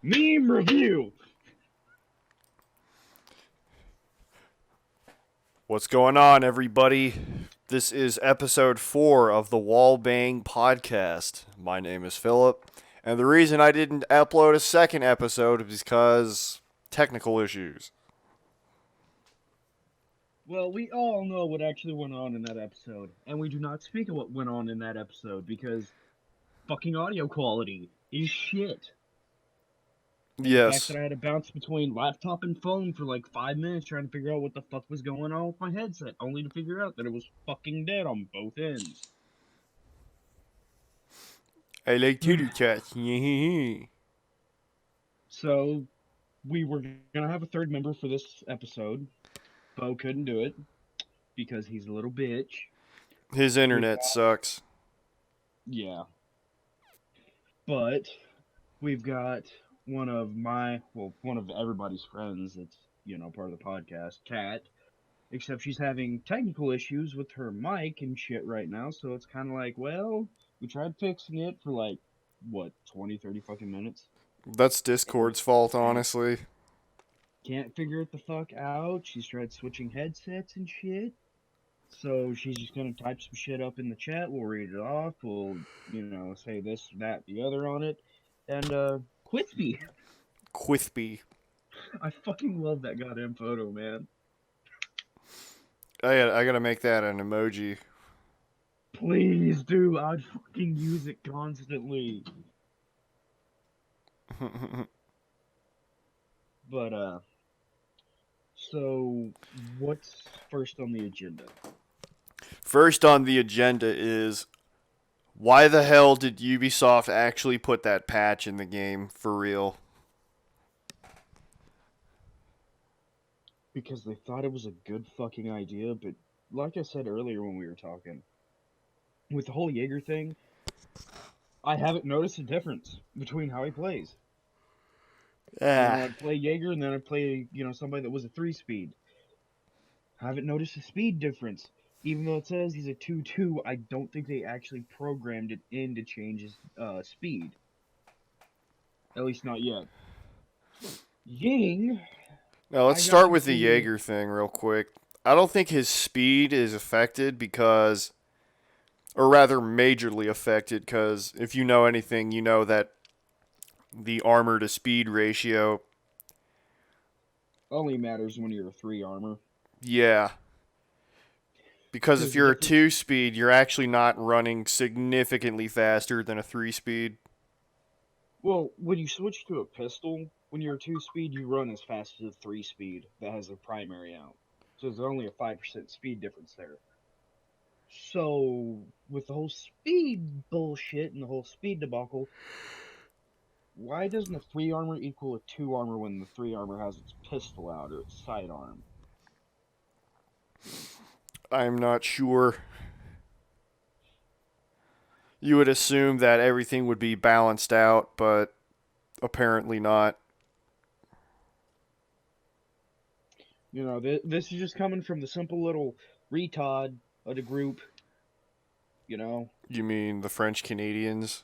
Meme review. What's going on, everybody? This is episode 4 of the Wallbang Podcast. My name is Phillip, and the reason I didn't upload a second episode is because technical issues. Well, we all know what actually went on in that episode, and we do not speak of what went on in that episode because fucking audio quality is shit. And the fact Yes, that I had to bounce between laptop and phone for like 5 minutes trying to figure out what the fuck was going on with my headset, only to figure out that it was fucking dead on both ends. I like tater tots. So, we were gonna have a third member for this episode. Bo couldn't do it because he's a little bitch. His internet sucks. Yeah. But we've got one of everybody's friends that's, part of the podcast, Kat. Except she's having technical issues with her mic and shit right now, so it's kind of like, well, we tried fixing it for like, 20, 30 fucking minutes? That's Discord's fault, honestly. Can't figure it the fuck out. She's tried switching headsets and shit. So she's just gonna type some shit up in the chat. We'll read it off. We'll, say this, that, the other on it. And, Quithby. Quithby. I fucking love that goddamn photo, man. I gotta make that an emoji. Please do. I'd fucking use it constantly. But, so what's first on the agenda? First on the agenda is, why the hell did Ubisoft actually put that patch in the game for real? Because they thought it was a good fucking idea, but like I said earlier when we were talking, with the whole Jaeger thing, I haven't noticed a difference between how he plays. I'd play Jaeger and then I'd play, somebody that was a 3-speed. I haven't noticed a speed difference. Even though it says he's a 2-2, I don't think they actually programmed it in to change his speed. At least not yet. Ying. Now let's start with the Jaeger thing real quick. I don't think his speed is affected because, or rather majorly affected, because if you know anything, you know that the armor to speed ratio only matters when you're a 3 armor. Yeah. Because if you're a 2-speed, you're actually not running significantly faster than a 3-speed. Well, when you switch to a pistol, when you're a 2-speed, you run as fast as a 3-speed that has a primary out. So there's only a 5% speed difference there. So, with the whole speed bullshit and the whole speed debacle, why doesn't a 3 armor equal a 2 armor when the 3 armor has its pistol out or its sidearm? I'm not sure. You would assume that everything would be balanced out, but apparently not. This is just coming from the simple little retard of the group. You mean the French Canadians?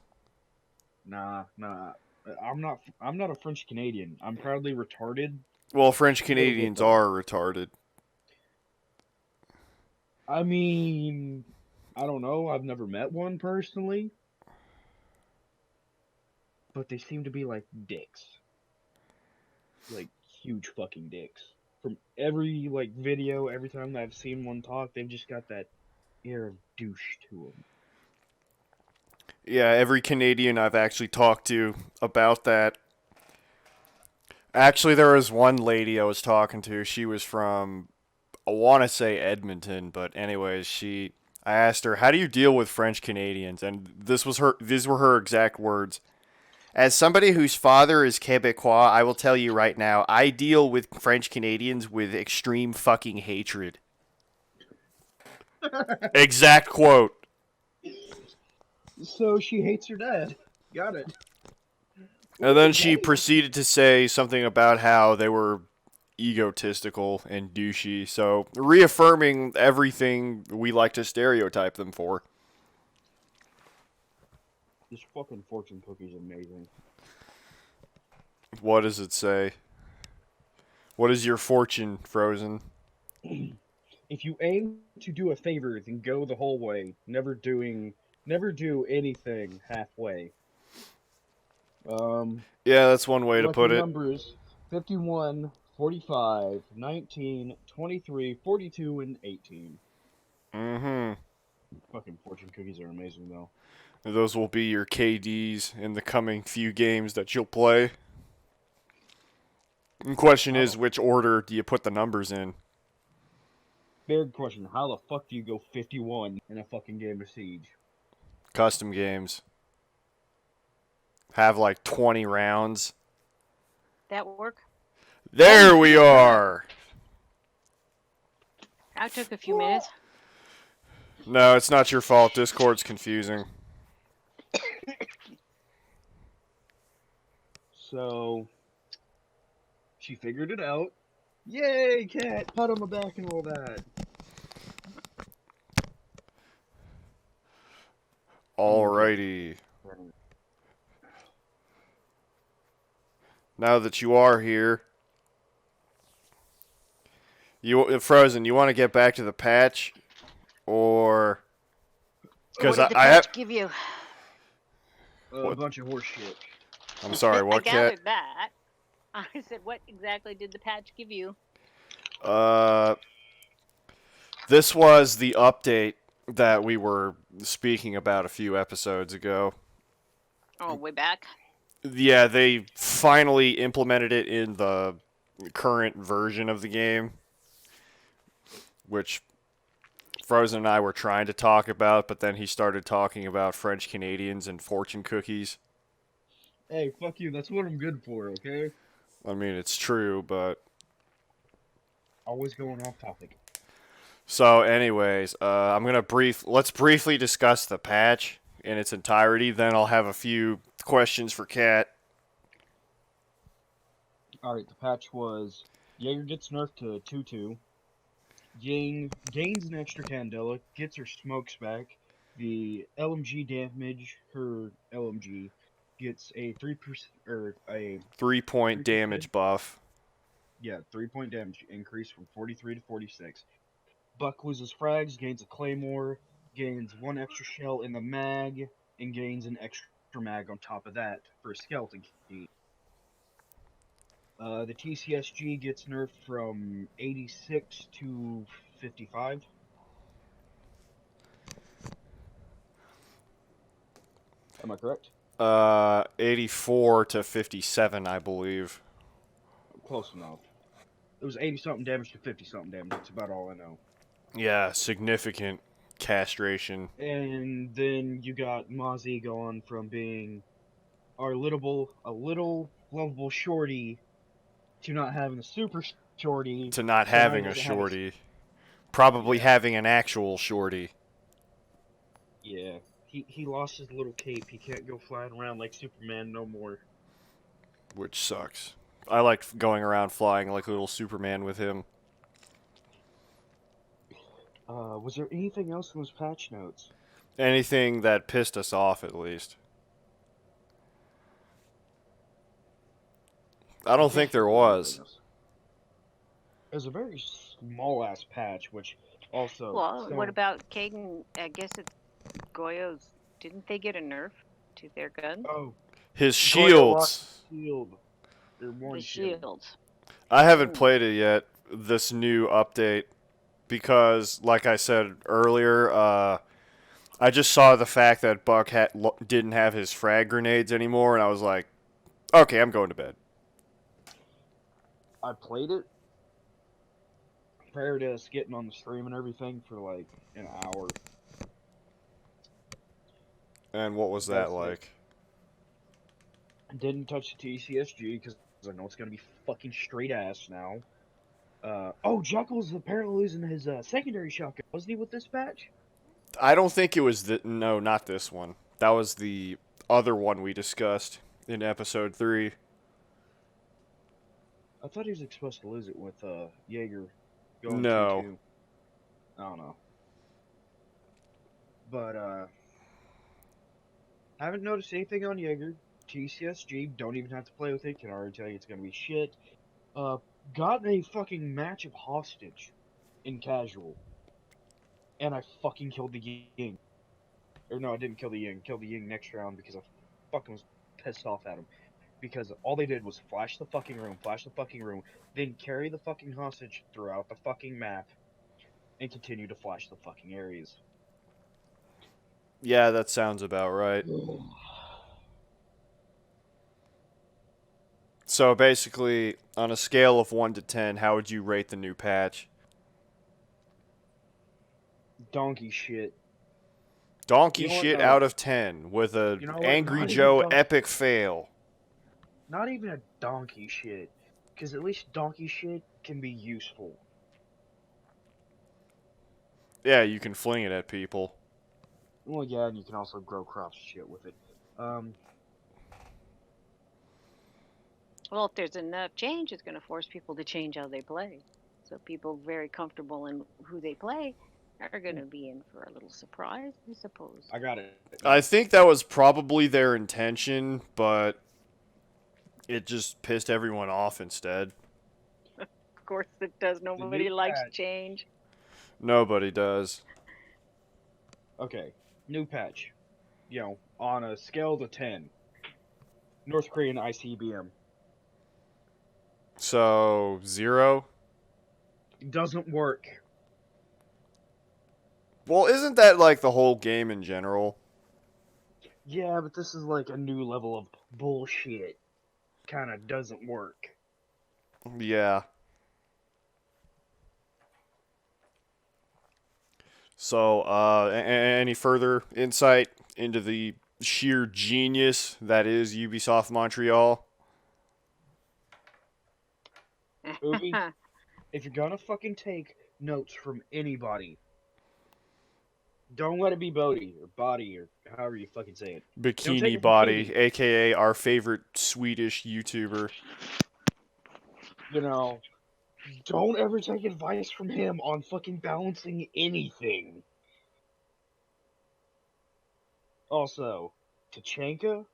Nah. I'm not a French Canadian. I'm proudly retarded. Well, French Canadians are retarded. I mean, I don't know. I've never met one personally. But they seem to be like dicks. Like, huge fucking dicks. From every, video, every time that I've seen one talk, they've just got that air of douche to them. Yeah, every Canadian I've actually talked to about that. Actually, there was one lady I was talking to. She was from, I want to say Edmonton, but anyways, I asked her, "How do you deal with French Canadians?" And these were her exact words. As somebody whose father is Quebecois, I will tell you right now, I deal with French Canadians with extreme fucking hatred. Exact quote. So she hates her dad. Got it. And then she proceeded to say something about how they were egotistical and douchey, so reaffirming everything we like to stereotype them for. This fucking fortune cookie's amazing. What does it say? What is your fortune, Frozen? If you aim to do a favor, then go the whole way. Never do anything halfway. Yeah, that's one way to Lucky put it. numbers 51, 45, 19, 23, 42, and 18. Mm-hmm. Fucking fortune cookies are amazing, though. Those will be your KDs in the coming few games that you'll play. The question How the is, which order do you put the numbers in? big question: how the fuck do you go 51 in a fucking game of Siege? Custom games. Have like 20 rounds. That work? There we are! That took a few minutes. No, it's not your fault. Discord's confusing. So, she figured it out. Yay, cat! Pat on the back and all that. Alrighty. Now that you are here, Frozen, you want to get back to the patch, or because What did the I patch have give you? A What? bunch of horse shit. I'm sorry, I what gathered cat? that. I said, what exactly did the patch give you? This was the update that we were speaking about a few episodes ago. Oh, way back. Yeah, they finally implemented it in the current version of the game, which Frozen and I were trying to talk about, but then he started talking about French Canadians and fortune cookies. Hey, fuck you. That's what I'm good for, okay? I mean, it's true, but Always going off topic. so anyways, let's briefly discuss the patch in its entirety, then I'll have a few questions for Kat. Alright, the patch was Jaeger gets nerfed to 2-2. Ying gains an extra Candela, gets her smokes back. The LMG damage, her LMG, gets a 3% or a 3-point 3%. damage buff. Yeah, 3-point damage increase from 43 to 46. Buck loses frags, gains a claymore, gains one extra shell in the mag, and gains an extra mag on top of that for a skeleton key. The TCSG gets nerfed from 86 to 55. 'Am I correct? 84 to 57, I believe. Close enough. It was 80 something damage to 50 something damage. That's about all I know. Yeah, significant castration. And then you got Mozzie going from being a little lovable shorty to not having a super shorty To not so now he having a doesn't have shorty. Probably Yeah. having an actual shorty. Yeah. He lost his little cape. He can't go flying around like Superman no more. Which sucks. I like going around flying like little Superman with him. Was there anything else in those patch notes? Anything that pissed us off, at least. I don't think there was. It was a very small ass patch, which also. Well, what about Caden? I guess it's Goyo's. Didn't they get a nerf to their guns? Oh, His Goyo lost shields. shield. Or one The shield. shields. I haven't played it yet, this new update, because, like I said earlier, I just saw the fact that Buck didn't have his frag grenades anymore, and I was like, okay, I'm going to bed. I played it prior to us getting on the stream and everything for like an hour. And what was that like? I didn't touch the TCSG because I know it's gonna be fucking straight ass now. Oh, Jekyll's apparently losing his secondary shotgun. Wasn't he with this patch? I don't think it was no, not this one. That was the other one we discussed in episode 3. I thought he was supposed to lose it with Jaeger going No. 2-2. I don't know. But I haven't noticed anything on Jaeger. TCSG, don't even have to play with it, can already tell you it's gonna be shit. Got a fucking match of hostage in casual, and I fucking killed the Ying. Or no, I didn't kill the Ying. Killed the Ying next round because I fucking was pissed off at him. Because all they did was flash the fucking room, then carry the fucking hostage throughout the fucking map, and continue to flash the fucking areas. Yeah, that sounds about right. So basically, on a scale of 1 to 10, how would you rate the new patch? Donkey shit. Donkey You know what? shit No. out of 10 with a You know what? Angry Not even Joe donkey. epic fail. Not even a donkey shit. Because at least donkey shit can be useful. Yeah, you can fling it at people. Well, yeah, and you can also grow crops and shit with it. Well, if there's enough change, it's going to force people to change how they play. So people very comfortable in who they play are going to be in for a little surprise, I suppose. I got it. I think that was probably their intention, but it just pissed everyone off instead. Of course it does. Nobody likes change. Nobody does. Okay, new patch. You know, on a scale to 10. North Korean ICBM. So, 0? Doesn't work. Well, isn't that like the whole game in general? Yeah, but this is like a new level of bullshit. Kinda doesn't work. Yeah. So, any further insight into the sheer genius that is Ubisoft Montreal? Ubi, if you're gonna fucking take notes from anybody, don't let it be Bodhi, or Body, or however you fucking say it. Don't take Bikini it from Body, Ubi. aka our favorite Swedish YouTuber. You know, don't ever take advice from him on fucking balancing anything. Also, Tachanka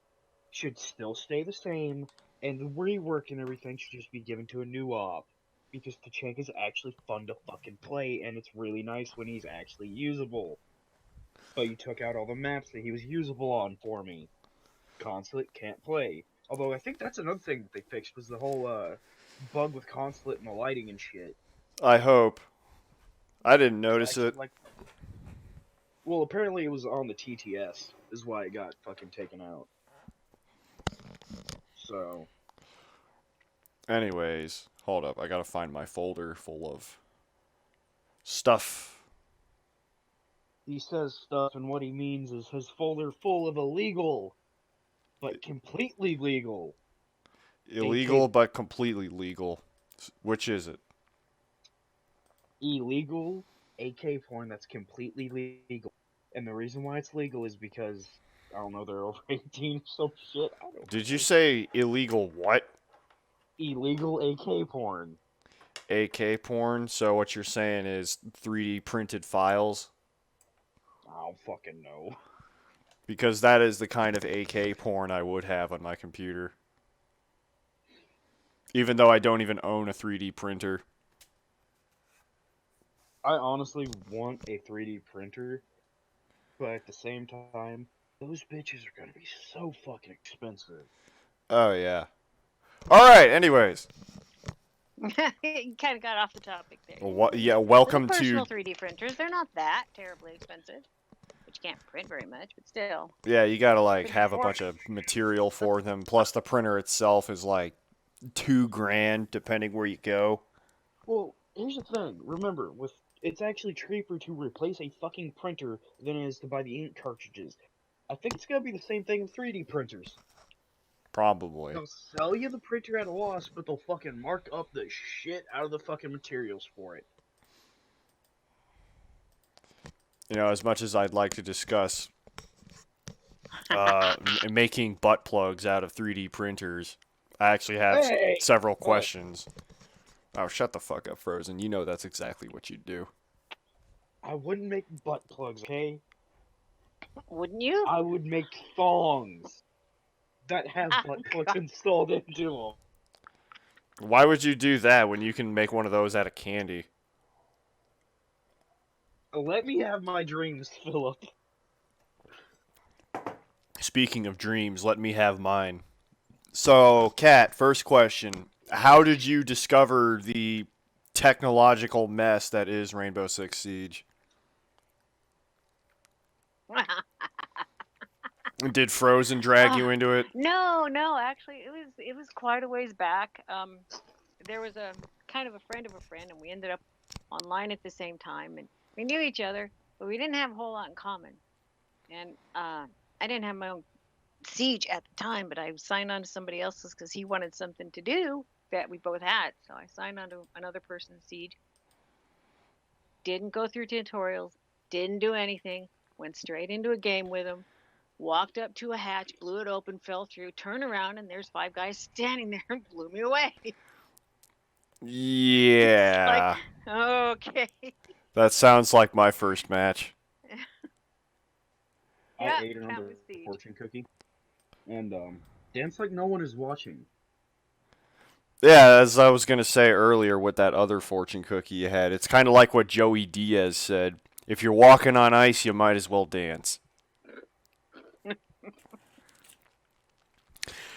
should still stay the same, and the rework and everything should just be given to a new op. Because Tachanka's actually fun to fucking play, and it's really nice when he's actually usable. But you took out all the maps that he was usable on for me. Consulate can't play. Although I think that's another thing that they fixed was the whole bug with Consulate and the lighting and shit. I hope. I didn't notice Actually, it. well, apparently it was on the TTS, is why it got fucking taken out. So. Anyways, hold up. I gotta find my folder full of stuff. He says stuff, and what he means is his folder full of illegal, but completely legal. Illegal, but completely legal. Which is it? Illegal AK porn that's completely legal. And the reason why it's legal is because, I don't know, they're over 18 or some shit. I don't know. Did you say illegal what? Illegal AK porn. AK porn? So what you're saying is 3D printed files? I don't fucking know. Because that is the kind of AK porn I would have on my computer. Even though I don't even own a 3D printer. I honestly want a 3D printer, but at the same time, those bitches are gonna be so fucking expensive. Oh, yeah. Alright, anyways. You kind of got off the topic there. Welcome the personal to... 3D printers. They're not that terribly expensive. But you can't print very much, but still. Yeah, you gotta, like, have a bunch of material for them. Plus, the printer itself is, like, $2,000, depending where you go. Well, here's the thing. Remember, it's actually cheaper to replace a fucking printer than it is to buy the ink cartridges. I think it's gonna be the same thing with 3D printers. Probably. They'll sell you the printer at a loss, but they'll fucking mark up the shit out of the fucking materials for it. You know, as much as I'd like to discuss making butt plugs out of 3D printers, I actually have several questions. Oh, shut the fuck up, Frozen. You know that's exactly what you'd do. I wouldn't make butt plugs, okay? Wouldn't you? I would make thongs. that has Oh, butt plugs God. installed into them. Why would you do that when you can make one of those out of candy? Let me have my dreams, Philip. Speaking of dreams, let me have mine. So, Kat, first question. How did you discover the technological mess that is Rainbow Six Siege? Did Frozen drag you Ah, into it? no, actually, it was quite a ways back. There was a kind of a friend of a friend, and we ended up online at the same time, and we knew each other, but we didn't have a whole lot in common. And I didn't have my own Siege at the time, but I signed on to somebody else's because he wanted something to do that we both had. So I signed on to another person's Siege. Didn't go through tutorials, didn't do anything, went straight into a game with him. Walked up to a hatch, blew it open, fell through, turned around, and there's five guys standing there and blew me away. It's like, Yeah. okay. That sounds like my first match. I Yeah, ate count another with Siege. fortune cookie, and dance like no one is watching. Yeah, as I was going to say earlier with that other fortune cookie you had, it's kind of like what Joey Diaz said. If you're walking on ice, you might as well dance.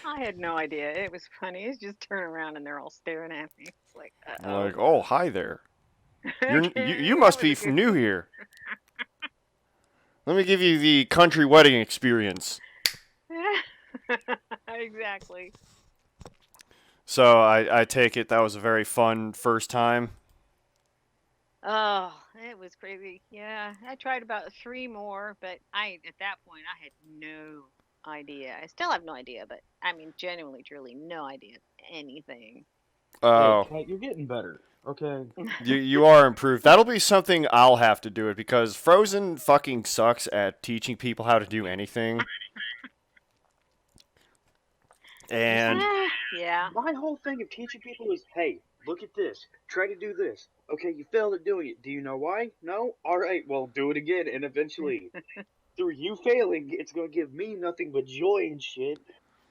I had no idea. It was funny. It's just turn around and they're all staring at me. It's like, I'm like, oh, hi there. You Okay, that must was be a from good. new here. Let me give you the country wedding experience. Exactly. So I take it that was a very fun first time. Oh, it was crazy. Yeah, I tried about three more, but at that point I had no idea. I still have no idea, but I mean, genuinely, truly, no idea anything. Hey, Oh, Kat, you're getting better. Okay. you are improved. That'll be something I'll have to do it because Frozen fucking sucks at teaching people how to do anything. And Yeah. My whole thing of teaching people is, hey, look at this. Try to do this. Okay, you failed at doing it. Do you know why? No? Alright, well, do it again, and eventually, through you failing, it's gonna give me nothing but joy and shit.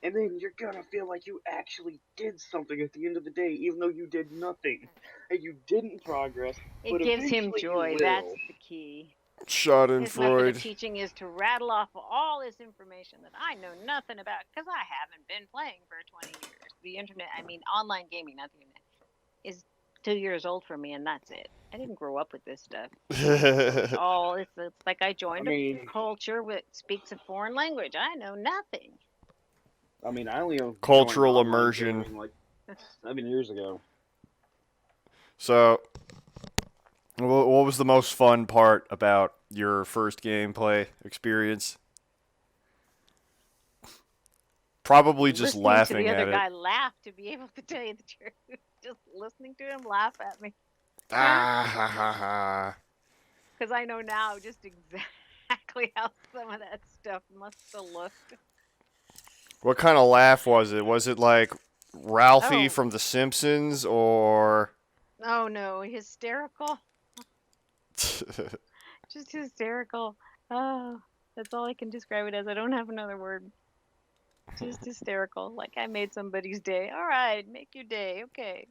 And then you're gonna feel like you actually did something at the end of the day, even though you did nothing. And you didn't progress, It but gives him eventually you joy. That's will. the key. His method of Schadenfreude. teaching is to rattle off all this information that I know nothing about because I haven't been playing for 20 years. The internet, I mean, online gaming, not the internet, is 2 years old for me, and that's it. I didn't grow up with this stuff. So it's like I I joined a mean, culture that speaks a foreign language. I know nothing. I only joined Cultural online immersion. gaming like 7 years ago. So, what was the most fun part about your first gameplay experience? Probably just Listening to the laughing other at it. guy laugh, to be able to tell you the truth. Just listening to him laugh at me. Ah ha ha ha. Because I know now just exactly how some of that stuff must have looked. What kind of laugh was it? Was it like Ralphie Oh, from The Simpsons or oh no, hysterical. Just hysterical. Oh, that's all I can describe it as. I don't have another word. Just hysterical. Like I made somebody's day. All right, make your day. Okay.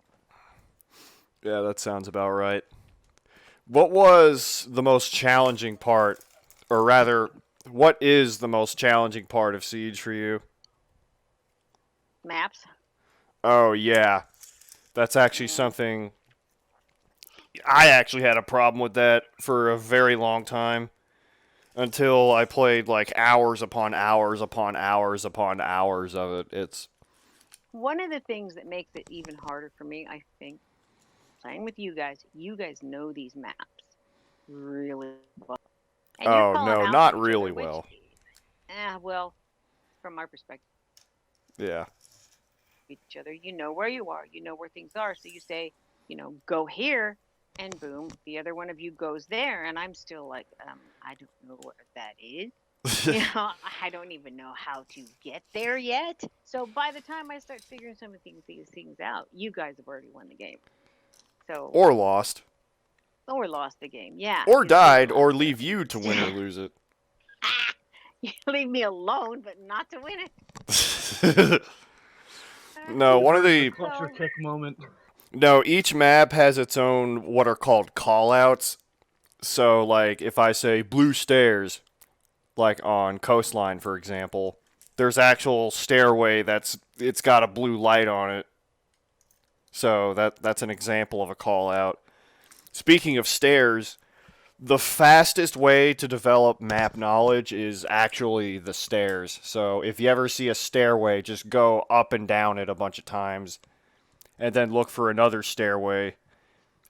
Yeah, that sounds about right. What was the most challenging part, or rather, what is the most challenging part of Siege for you? Maps. Oh, yeah. That's actually Yeah. something. I actually had a problem with that for a very long time until I played like hours upon hours upon hours upon hours of it. It's. One of the things that makes it even harder for me, I think, playing with you guys know these maps really well. And you're Oh, calling no, out not to each really other, which, well. well, from our perspective, Yeah. each other, you know where you are, you know where things are. So you say, go here, and boom, the other one of you goes there. And I'm still like, I don't know where that is. I don't even know how to get there yet. So by the time I start figuring some of these things out, you guys have already won the game. So, Or lost. or lost the game. Yeah, Or it's still died, not. or leave you to win or lose it. You leave me alone, but not to win it. No, one of The the culture kick moment. no, each map has its own what are called callouts. So like if I say blue stairs, like on Coastline for example, there's actual stairway it's got a blue light on it. So that's an example of a call out. Speaking of stairs, the fastest way to develop map knowledge is actually the stairs. So if you ever see a stairway, just go up and down it a bunch of times and then look for another stairway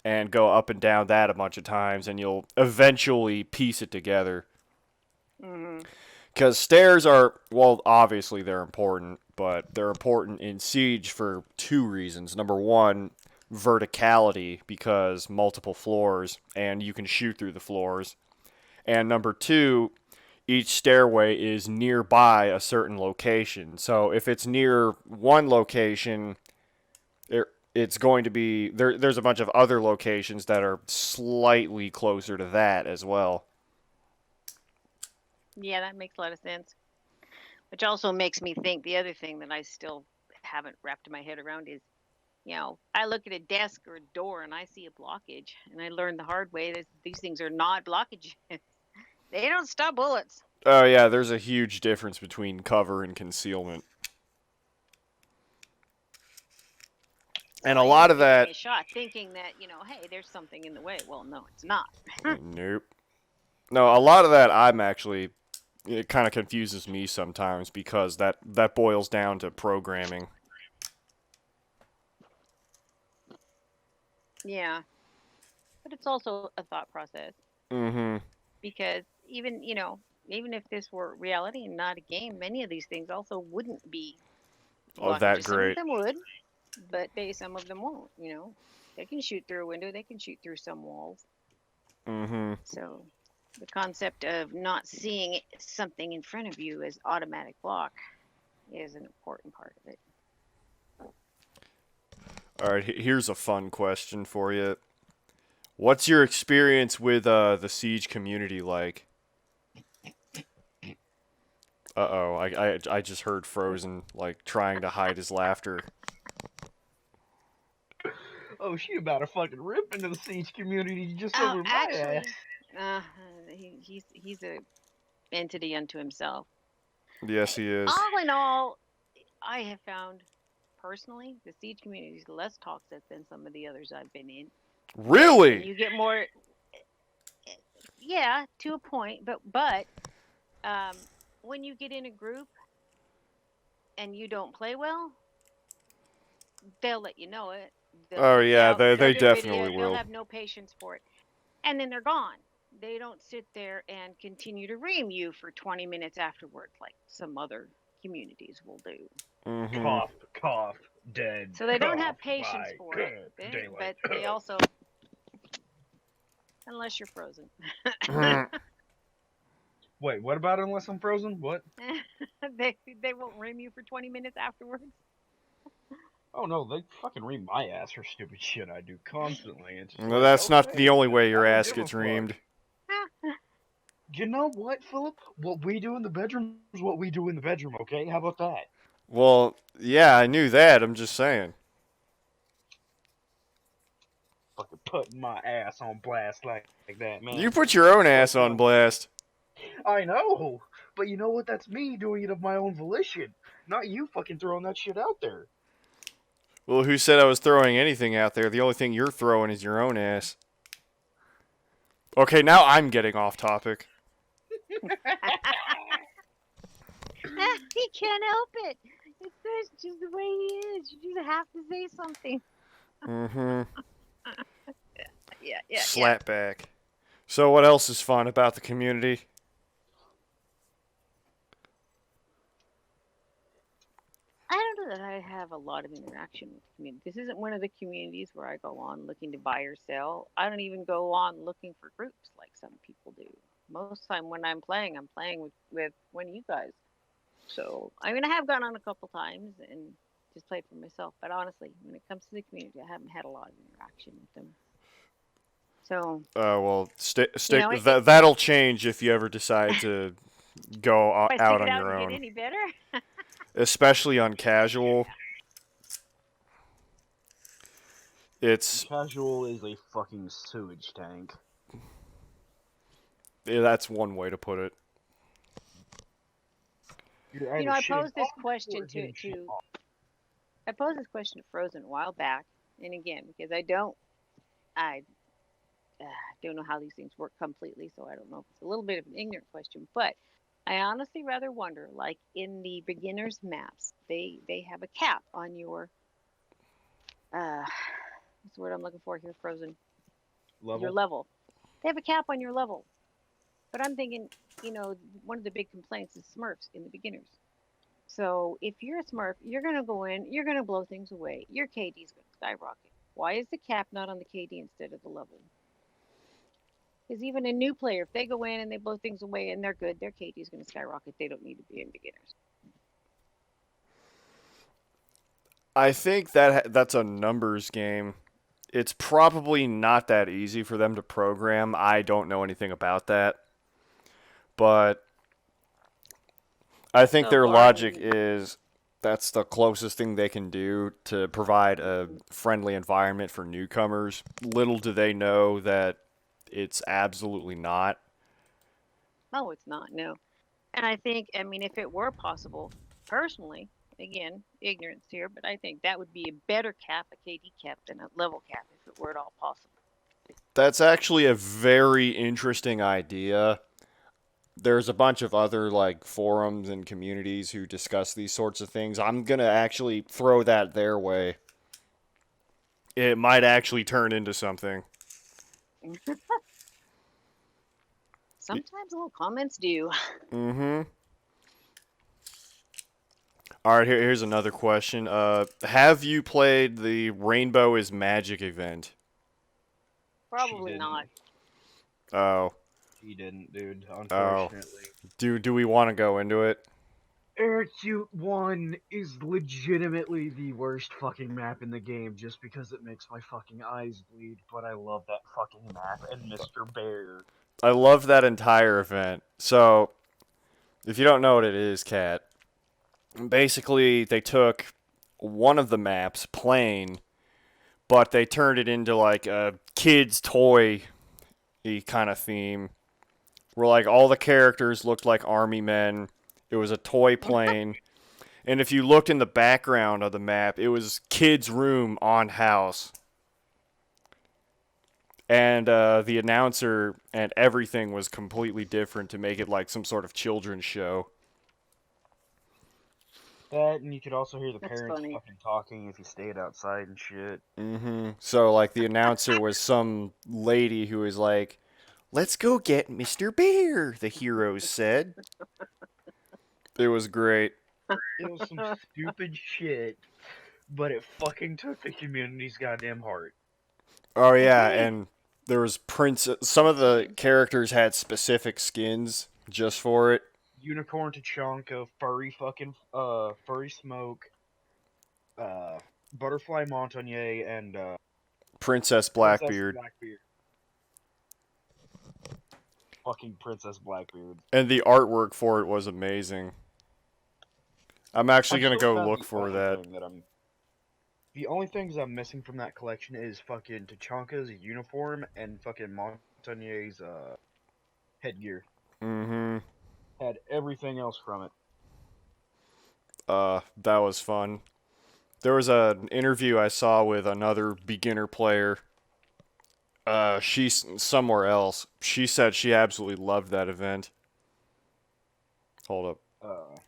and go up and down that a bunch of times and you'll eventually piece it together. Because stairs are, well, obviously they're important, but they're important in Siege for two reasons. Number one, verticality, because multiple floors, and you can shoot through the floors. And number two, each stairway is nearby a certain location. So if it's near one location, it's going to be, there's a bunch of other locations that are slightly closer to that as well. Yeah, that makes a lot of sense. Which also makes me think the other thing that I still haven't wrapped my head around is, I look at a desk or a door and I see a blockage, and I learned the hard way that these things are not blockages. They don't stop bullets. Oh yeah, there's a huge difference between cover and concealment. And a lot of that... A shot thinking that, hey, there's something in the way. Well, no, it's not. Nope. No, a lot of that it kind of confuses me sometimes because that boils down to programming. Yeah. But it's also a thought process. Mm-hmm. Because even if this were reality and not a game, many of these things also wouldn't be that great. Some of them would, but some of them won't, They can shoot through a window, they can shoot through some walls. Mm-hmm. So the concept of not seeing something in front of you as automatic block is an important part of it. All right, here's a fun question for you. What's your experience with the Siege community like? Uh-oh, I just heard Frozen, trying to hide his laughter. Oh, she about to fucking rip into the Siege community just over my ass. He's a entity unto himself. Yes, he is. All in all, I have found, personally, the Siege community is less toxic than some of the others I've been in. Really? You get more... Yeah, to a point, but when you get in a group and you don't play well, they'll let you know it. They definitely will. They'll have no patience for it. And then they're gone. They don't sit there and continue to ream you for 20 minutes afterwards like some other communities will do. Mm-hmm. Cough, cough, dead. So they don't have patience for it. But they also... Unless you're frozen. Wait, what about unless I'm frozen? What? They won't ream you for 20 minutes afterwards. Oh no, they fucking ream my ass for stupid shit I do constantly. It's No, that's not the only way your ass gets reamed. You know what, Philip? What we do in the bedroom is what we do in the bedroom, okay? How about that? Well, yeah, I knew that. I'm just saying. Fucking putting my ass on blast like that, man. You put your own ass on blast. I know, but you know what? That's me doing it of my own volition, not you fucking throwing that shit out there. Well, who said I was throwing anything out there? The only thing you're throwing is your own ass. Okay, now I'm getting off topic. He can't help it. It's just the way he is. You just have to say something. Mm-hmm. Yeah. Slap back. So what else is fun about the community? I don't know that I have a lot of interaction with the community. This isn't one of the communities where I go on looking to buy or sell. I don't even go on looking for groups like some people do. Most of the time when I'm playing with one of you guys. So, I have gone on a couple times and just played for myself. But honestly, when it comes to the community, I haven't had a lot of interaction with them. So. Well, that'll change if you ever decide to go out on your own. Get any better? especially on casual. It's Casual is a fucking sewage tank. that's one way to put it. You're You either know, I shitting posed this on it or question getting shit on. I posed this question to Frozen a while back, and again, because I don't know how these things work completely, so I don't know if it's a little bit of an ignorant question, but I honestly rather wonder, like in the beginners maps, they have a cap on your what's the word I'm looking for here, Frozen? Your Level? level. They have a cap on your level. But I'm thinking, one of the big complaints is Smurfs in the beginners. So if you're a Smurf, you're gonna go in, you're gonna blow things away. Your KD's gonna skyrocket. Why is the cap not on the KD instead of the level? Because even a new player, if they go in and they blow things away and they're good, their KD's gonna skyrocket. They don't need to be in beginners. I think that's a numbers game. It's probably not that easy for them to program. I don't know anything about that. But I think So their logic barring is that's the closest thing they can do to provide a friendly environment for newcomers. Little do they know that it's absolutely not. no, it's not, no. And I mean, if it were possible, personally, again, ignorance here, but I think that would be a better cap, a KD cap, than a level cap if it were at all possible. That's actually a very interesting idea. There's a bunch of other like forums and communities who discuss these sorts of things. I'm going to actually throw that their way. It might actually turn into something. Sometimes little comments do. Mhm. All right, here's another question. Have you played the Rainbow is Magic event? Probably She not. didn't. Oh, She didn't, dude. oh. Unfortunately. Do we want to go into it? Aircute 1 is legitimately the worst fucking map in the game just because it makes my fucking eyes bleed, but I love that fucking map and Mr. Bear. I love that entire event. So, if you don't know what it is, Kat, basically they took one of the maps, Plain, but they turned it into like a kid's toy kind of theme where like all the characters looked like army men. It was a toy plane. And if you looked in the background of the map, it was kids' room on house. And the announcer and everything was completely different to make it like some sort of children's show. That, and you could also hear the That's parents funny. fucking talking if you stayed outside and shit. So like the announcer was some lady who was like, "Let's go get Mr. Bear," the heroes said. It was great. It was some stupid shit, but it fucking took the community's goddamn heart. Oh yeah, and there was some of the characters had specific skins just for it. Unicorn Tachanka, Furry Smoke, Butterfly Montagne, and Princess Princess Blackbeard. Blackbeard. Fucking Princess Blackbeard. And the artwork for it was amazing. I'm actually I going to still go have look the for only that. thing that I'm. The only things I'm missing from that collection is fucking Tachanka's uniform and fucking Montagne's headgear. Mm-hmm. Had everything else from it. That was fun. There was an interview I saw with another beginner player. She's somewhere else. She said she absolutely loved that event. Hold up.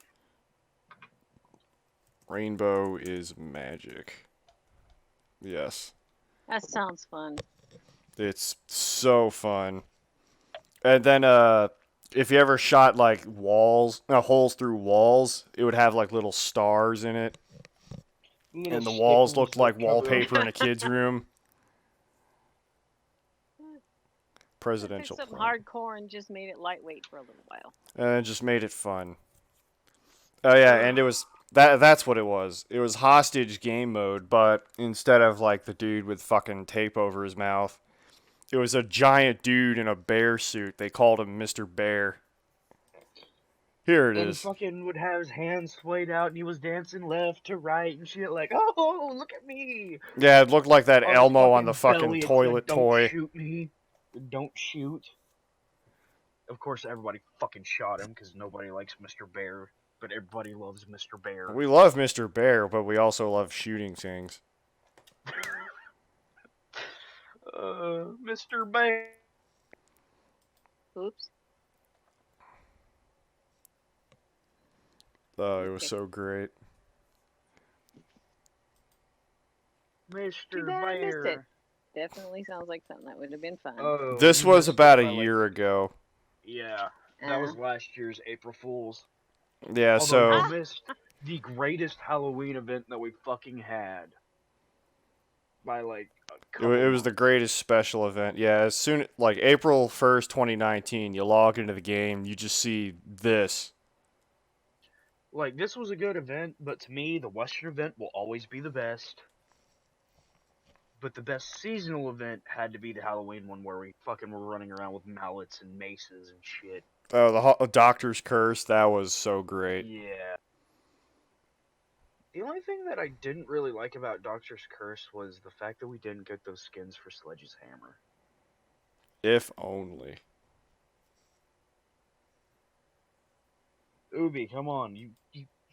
Rainbow is Magic. Yes. That sounds fun. It's so fun. And then if you ever shot like holes through walls, it would have like little stars in it. Little And the walls stickers looked that like cover up- wallpaper in a kid's room. I took Presidential something plan. hardcore and just made it lightweight for a little while. And it just made it fun. Oh yeah, and it was that's what it was. It was hostage game mode, but instead of like the dude with fucking tape over his mouth, it was a giant dude in a bear suit. They called him Mr. Bear. Here it And he is. fucking would have his hands swayed out, and he was dancing left to right and shit, like, oh, look at me! Yeah, it looked like that On his Elmo on the fucking fucking belly, it said, toilet don't toy. shoot me. Don't shoot. Of course, everybody fucking shot him, because nobody likes Mr. Bear, but everybody loves Mr. Bear. We love Mr. Bear, but we also love shooting things. Mr. Bear. Oops. Oh, it was Okay. so great. Too Mr. bad I missed it. Bear. Definitely sounds like something that would have been fun. Oh, This you was missed about it a by, like, year ago. Yeah, that was last year's April Fool's. Yeah, Although so you missed the greatest Halloween event that we fucking had. By like a it couple was the months. greatest special event. Yeah, as soon like April 1st, 2019, you log into the game, you just see this. Like, this was a good event, but to me, the Western event will always be the best. But the best seasonal event had to be the Halloween one where we fucking were running around with mallets and maces and shit. Oh, the Doctor's Curse, that was so great. Yeah. The only thing that I didn't really like about Doctor's Curse was the fact that we didn't get those skins for Sledge's hammer. If only. Ubi, come on, you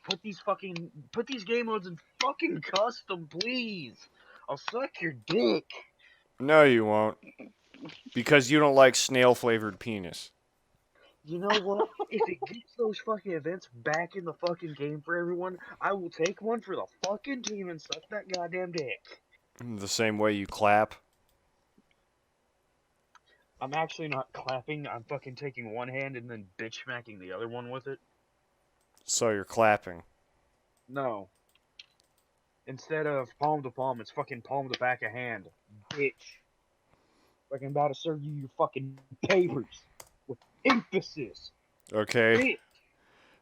put these game modes in fucking custom, please. I'll suck your dick. No, you won't. Because you don't like snail-flavored penis. You know what? If it gets those fucking events back in the fucking game for everyone, I will take one for the fucking team and suck that goddamn dick. The same way you clap. I'm actually not clapping, I'm fucking taking one hand and then bitch smacking the other one with it. So you're clapping. No. Instead of palm to palm, it's fucking palm to back of hand. Bitch. Fucking about to serve you your fucking papers. With emphasis. Okay. Bitch.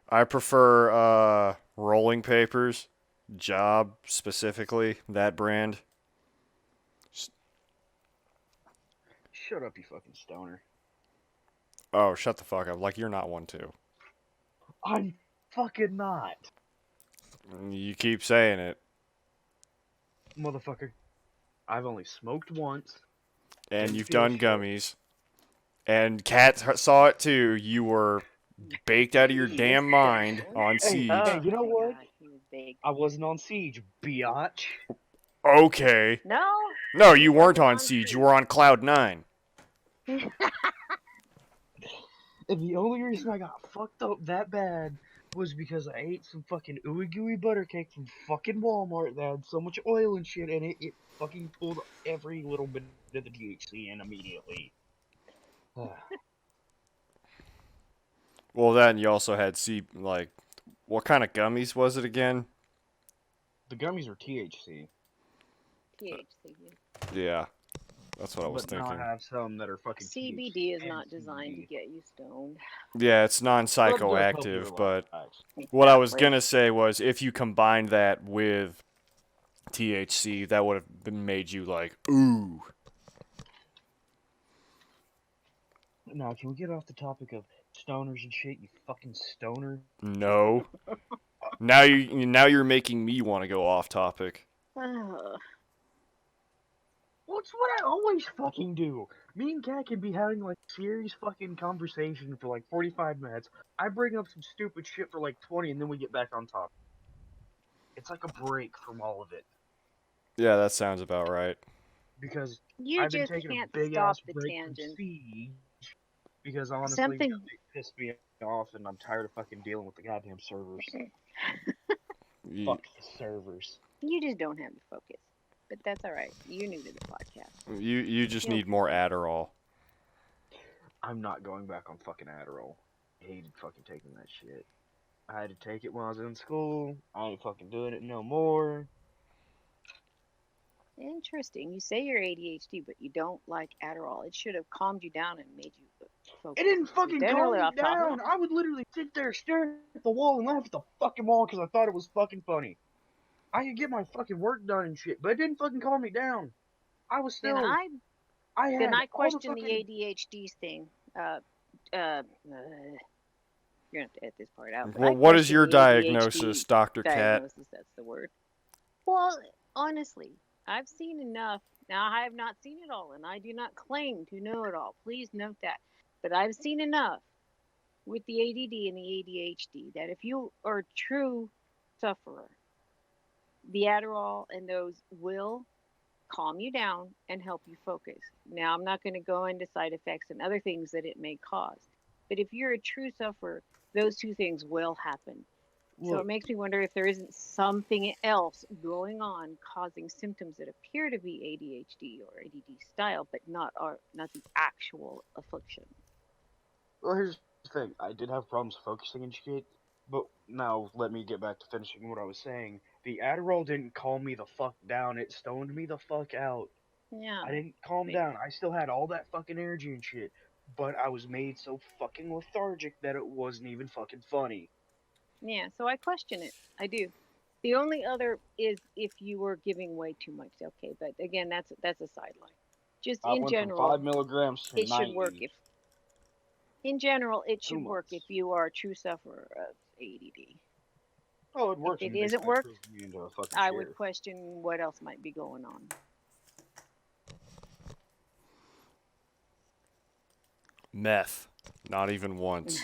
I prefer rolling papers. Job specifically, that brand. Shut up, you fucking stoner. Oh, shut the fuck up. Like you're not one too. I'm fucking not. You keep saying it. Motherfucker. I've only smoked once. And Didn't you've feel done shit. gummies. And Kat saw it too. You were baked out of your damn mind on Siege. Hey, you know my what? God, he was big. I wasn't on Siege, biatch. Okay. No. No, you weren't wasn't on on Siege. You Siege. were on Cloud 9. And the only reason I got fucked up that bad was because I ate some fucking ooey gooey butter cake from fucking Walmart that had so much oil and shit in it, it fucking pulled every little bit of the THC in immediately. Well, then you also had what kind of gummies was it again? The gummies are THC. THC. Yeah, that's what I was But now I thinking. have some that are fucking CBD THC is and not designed to CBD. get you stoned. Yeah, it's But it does help you non-psychoactive, but relax. what I was Exactly. gonna say was if you combine that with THC, that would have been made you like, ooh. Now, can we get off the topic of stoners and shit, you fucking stoner? No. Now you're making me want to go off topic. Oh, Well, it's what I always fucking do. Me and Kat can be having, like, serious fucking conversation for, like, 45 minutes. I bring up some stupid shit for, like, 20, and then we get back on topic. It's like a break from all of it. Yeah, that sounds about right. Because you I've been just taking a can't big-ass stop the break from tangent. Siege. Because, honestly, Something- it pissed me off, and I'm tired of fucking dealing with the goddamn servers. Ye- Fuck the servers. You just don't have the focus. But that's all right. You're new to the podcast. You just Yeah. need more Adderall. I'm not going back on fucking Adderall. I hated fucking taking that shit. I had to take it when I was in school. I ain't fucking doing it no more. Interesting. You say you're ADHD, but you don't like Adderall. It should have calmed you down and made you focus. It didn't fucking Then calm really me off topic. down. I would literally sit there staring at the wall and laugh at the fucking wall because I thought it was fucking funny. I could get my fucking work done and shit, but it didn't fucking calm me down. I was still. Then I had then I all the question fucking. the ADHD thing. You're gonna have to edit this part out. But Well, I what is question your the ADHD diagnosis, Dr. Cat? diagnosis. That's the word. Well, honestly, I've seen enough. Now, I have not seen it all, and I do not claim to know it all. Please note that. But I've seen enough with the ADD and the ADHD that if you are a true sufferer, the Adderall and those will calm you down and help you focus. Now, I'm not going to go into side effects and other things that it may cause. But if you're a true sufferer, those two things will happen. So it Look, makes me wonder if there isn't something else going on causing symptoms that appear to be ADHD or ADD style, but not the actual affliction. well, here's the thing. I did have problems focusing and shit, but now let me get back to finishing what I was saying. The Adderall didn't calm me the fuck down. It stoned me the fuck out. Yeah, I didn't calm fair. down. I still had all that fucking energy and shit, but I was made so fucking lethargic that it wasn't even fucking funny. Yeah, so I question it. I do. The only other is if you were giving way too much. Okay, but again, that's a sideline. Just I in went from general, 5 milligrams to it should work 90. if in general it Two should work if months. you are a true sufferer of ADD. Oh, it If works it when they isn't basically work, prison me into a fucking I would chair. question what else might be going on. Meth. Not even once.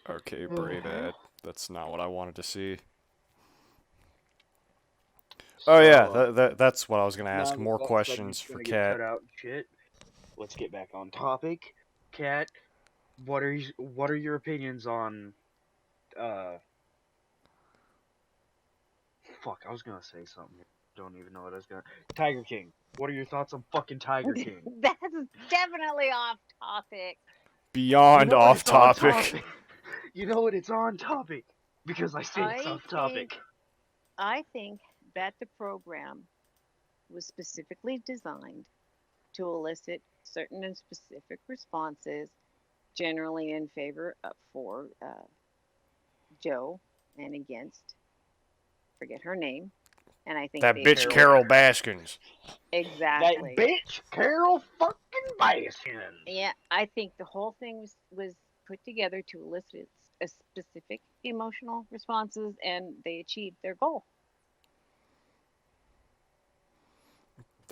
Okay, Brave Ad. That's not what I wanted to see. Oh yeah, So, that's what I was gonna now ask. that More that questions segment's for gonna get Kat. cut out and shit, let's get back on topic. Kat, what are your opinions on uh fuck, I was gonna say something. Don't even know what I was gonna Tiger King. What are your thoughts on fucking Tiger King? That's definitely off topic. You Beyond know what? off It's on topic. topic. You know what? It's on topic because I say it's I off think topic. I think that the program was specifically designed to elicit certain and specific responses, generally in favor of for Joe and against forget her name, and I think That they bitch Carol. Carol Baskins. That exactly. bitch Carol fucking Baskins. Yeah, I think the whole thing was put together to elicit a specific emotional responses, and they achieved their goal.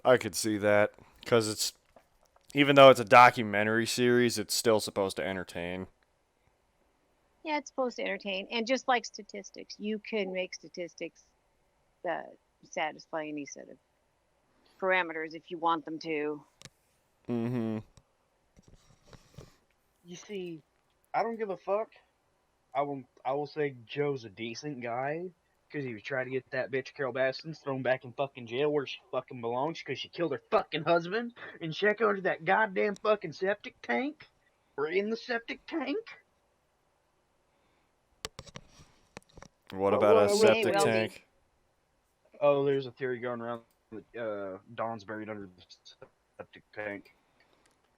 I could see that because it's even though it's a documentary series, it's still supposed to entertain. Yeah, it's supposed to entertain, and just like statistics, you can make statistics that satisfy any set of parameters if you want them to. Mm-hmm. You see, I don't give a fuck. I will say Joe's a decent guy because he was trying to get that bitch Carol Baskins thrown back in fucking jail where she fucking belongs because she killed her fucking husband and check under that goddamn fucking septic tank. We're in the septic tank. What But about what a I will May septic say well is, be. tank? oh, there's a theory going around that Don's buried under the septic tank.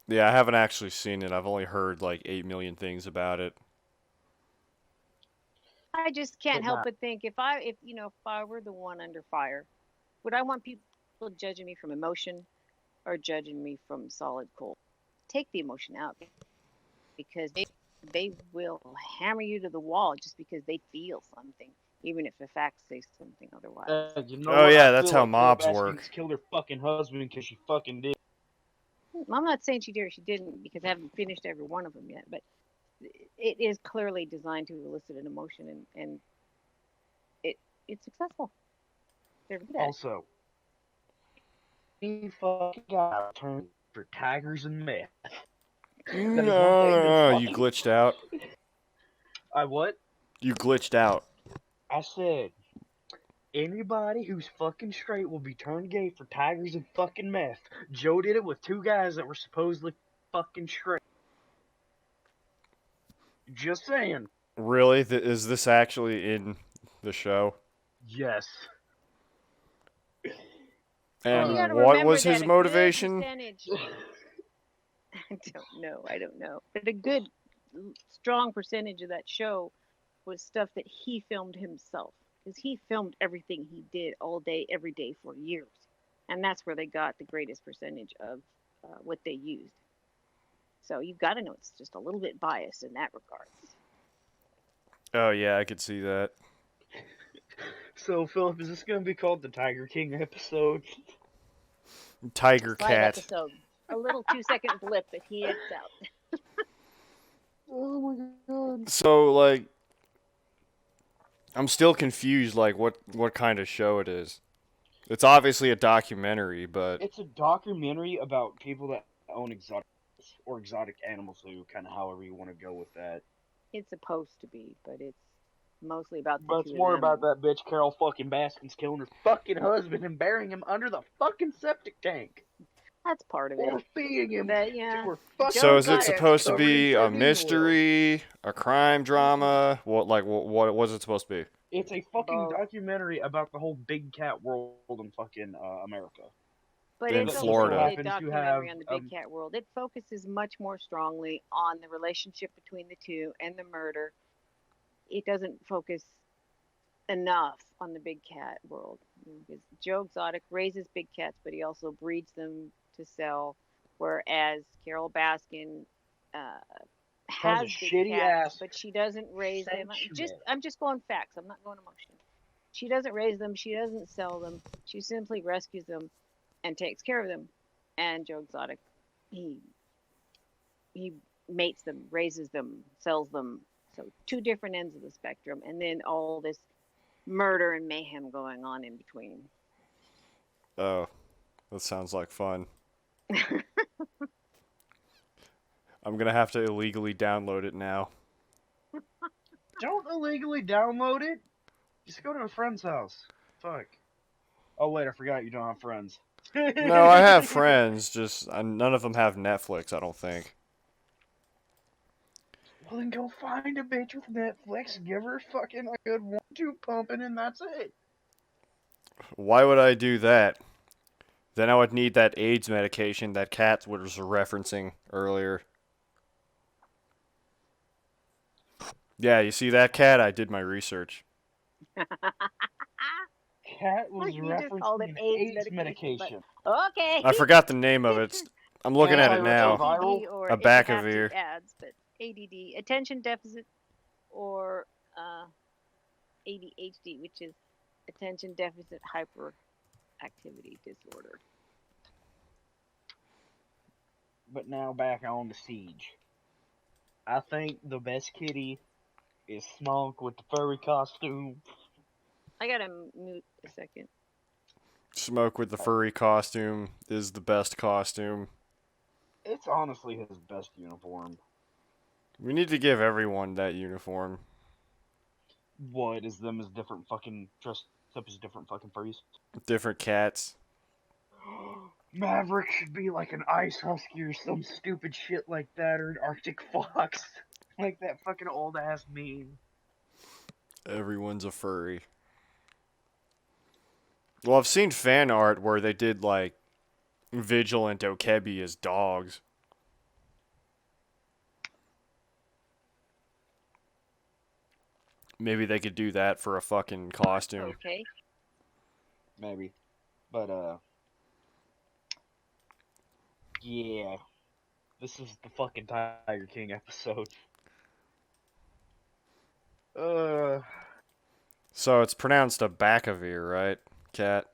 Yeah, I haven't actually seen it. I've only heard like 8 million things about it. I just can't But help nah, but think if I were the one under fire, would I want people judging me from emotion or judging me from solid cold? Take the emotion out because they will hammer you to the wall just because they feel something, even if the facts say something otherwise. you know Oh what? I yeah, that's feel how like Carol mobs work. Baskins killed her fucking husband because she fucking did. I'm not saying she did or she didn't because I haven't finished every one of them yet, but it is clearly designed to elicit an emotion, and it it's successful. They're good at it. Also, any fucking guy turned for tigers and meth. That is one thing that's No, you fucking. glitched out. I what? You glitched out. I said anybody who's fucking straight will be turned gay for tigers and fucking meth. Joe did it with two guys that were supposedly fucking straight. Just saying. Really? Is this actually in the show? Yes. Well, you got And to what remember was that his a good motivation? percentage. I don't know, but a good, strong percentage of that show was stuff that he filmed himself because he filmed everything he did all day, every day for years, and that's where they got the greatest percentage of what they used. So you've got to know it's just a little bit biased in that regard. Oh yeah, I could see that. So, Philip, is this going to be called the Tiger King episode? Tiger Side cat. episode. A little 2-second blip that he hits out. Oh my god. So like, I'm still confused. Like, what kind of show it is? It's obviously a documentary, but It's a documentary about people that own exotic or exotic animals, so kind of however you want to go with that. It's supposed to be, but it's mostly about the But two it's of more them. about that bitch Carol fucking Baskins killing her fucking husband and burying him under the fucking septic tank. That's part of Or it. feeding him But yeah, to her fucking so is it Joe supposed to covered in be a sardine oil. mystery, a crime drama? What was it supposed to be? It's a fucking Both. documentary about the whole big cat world in fucking America. but in it's a Florida. limited Happens to documentary have, on the big cat world. It focuses much more strongly on the relationship between the two and the murder. It doesn't focus enough on the big cat world. Because Joe Exotic raises big cats, but he also breeds them to sell. Whereas Carol Baskin Has a has big shitty cats, ass but she doesn't raise them. sanctuary. I'm just going facts. I'm not going emotion. She doesn't raise them. She doesn't sell them. She simply rescues them and takes care of them. And Joe Exotic, he mates them, raises them, sells them. So two different ends of the spectrum, and then all this murder and mayhem going on in between. Oh, that sounds like fun. I'm gonna have to illegally download it now. Don't illegally download it. Just go to a friend's house. Fuck. Oh wait, I forgot you don't have friends. No, I have friends, just none of them have Netflix, I don't think. Well, then go find a bitch with Netflix, give her fucking a good 1-2 pumping, and that's it. Why would I do that? Then I would need that AIDS medication that Kat was referencing earlier. Yeah, you see that, Kat? I did my research. Cat was You just called it referencing an AIDS AIDS medication, medication. Okay. I forgot the name of it. I'm looking at it now. Viral? ADD or A if you back have of to, ear. ads, but ADD, attention deficit, or ADHD, which is attention deficit hyperactivity disorder. But now back on to Siege. I think the best kitty is Smonk with the furry costume. I gotta mute a second. Smoke with the furry costume is the best costume. It's honestly his best uniform. We need to give everyone that uniform. What is them as different fucking dressed up as different fucking furries? Different cats. Maverick should be like an ice husky or some stupid shit like that, or an Arctic fox, like that fucking old ass meme. Everyone's a furry. Well, I've seen fan art where they did like Vigil and Dokebi as dogs. Maybe they could do that for a fucking costume. Okay. Maybe, but yeah, this is the fucking Tiger King episode. So it's pronounced a Bakavir, right, Kat?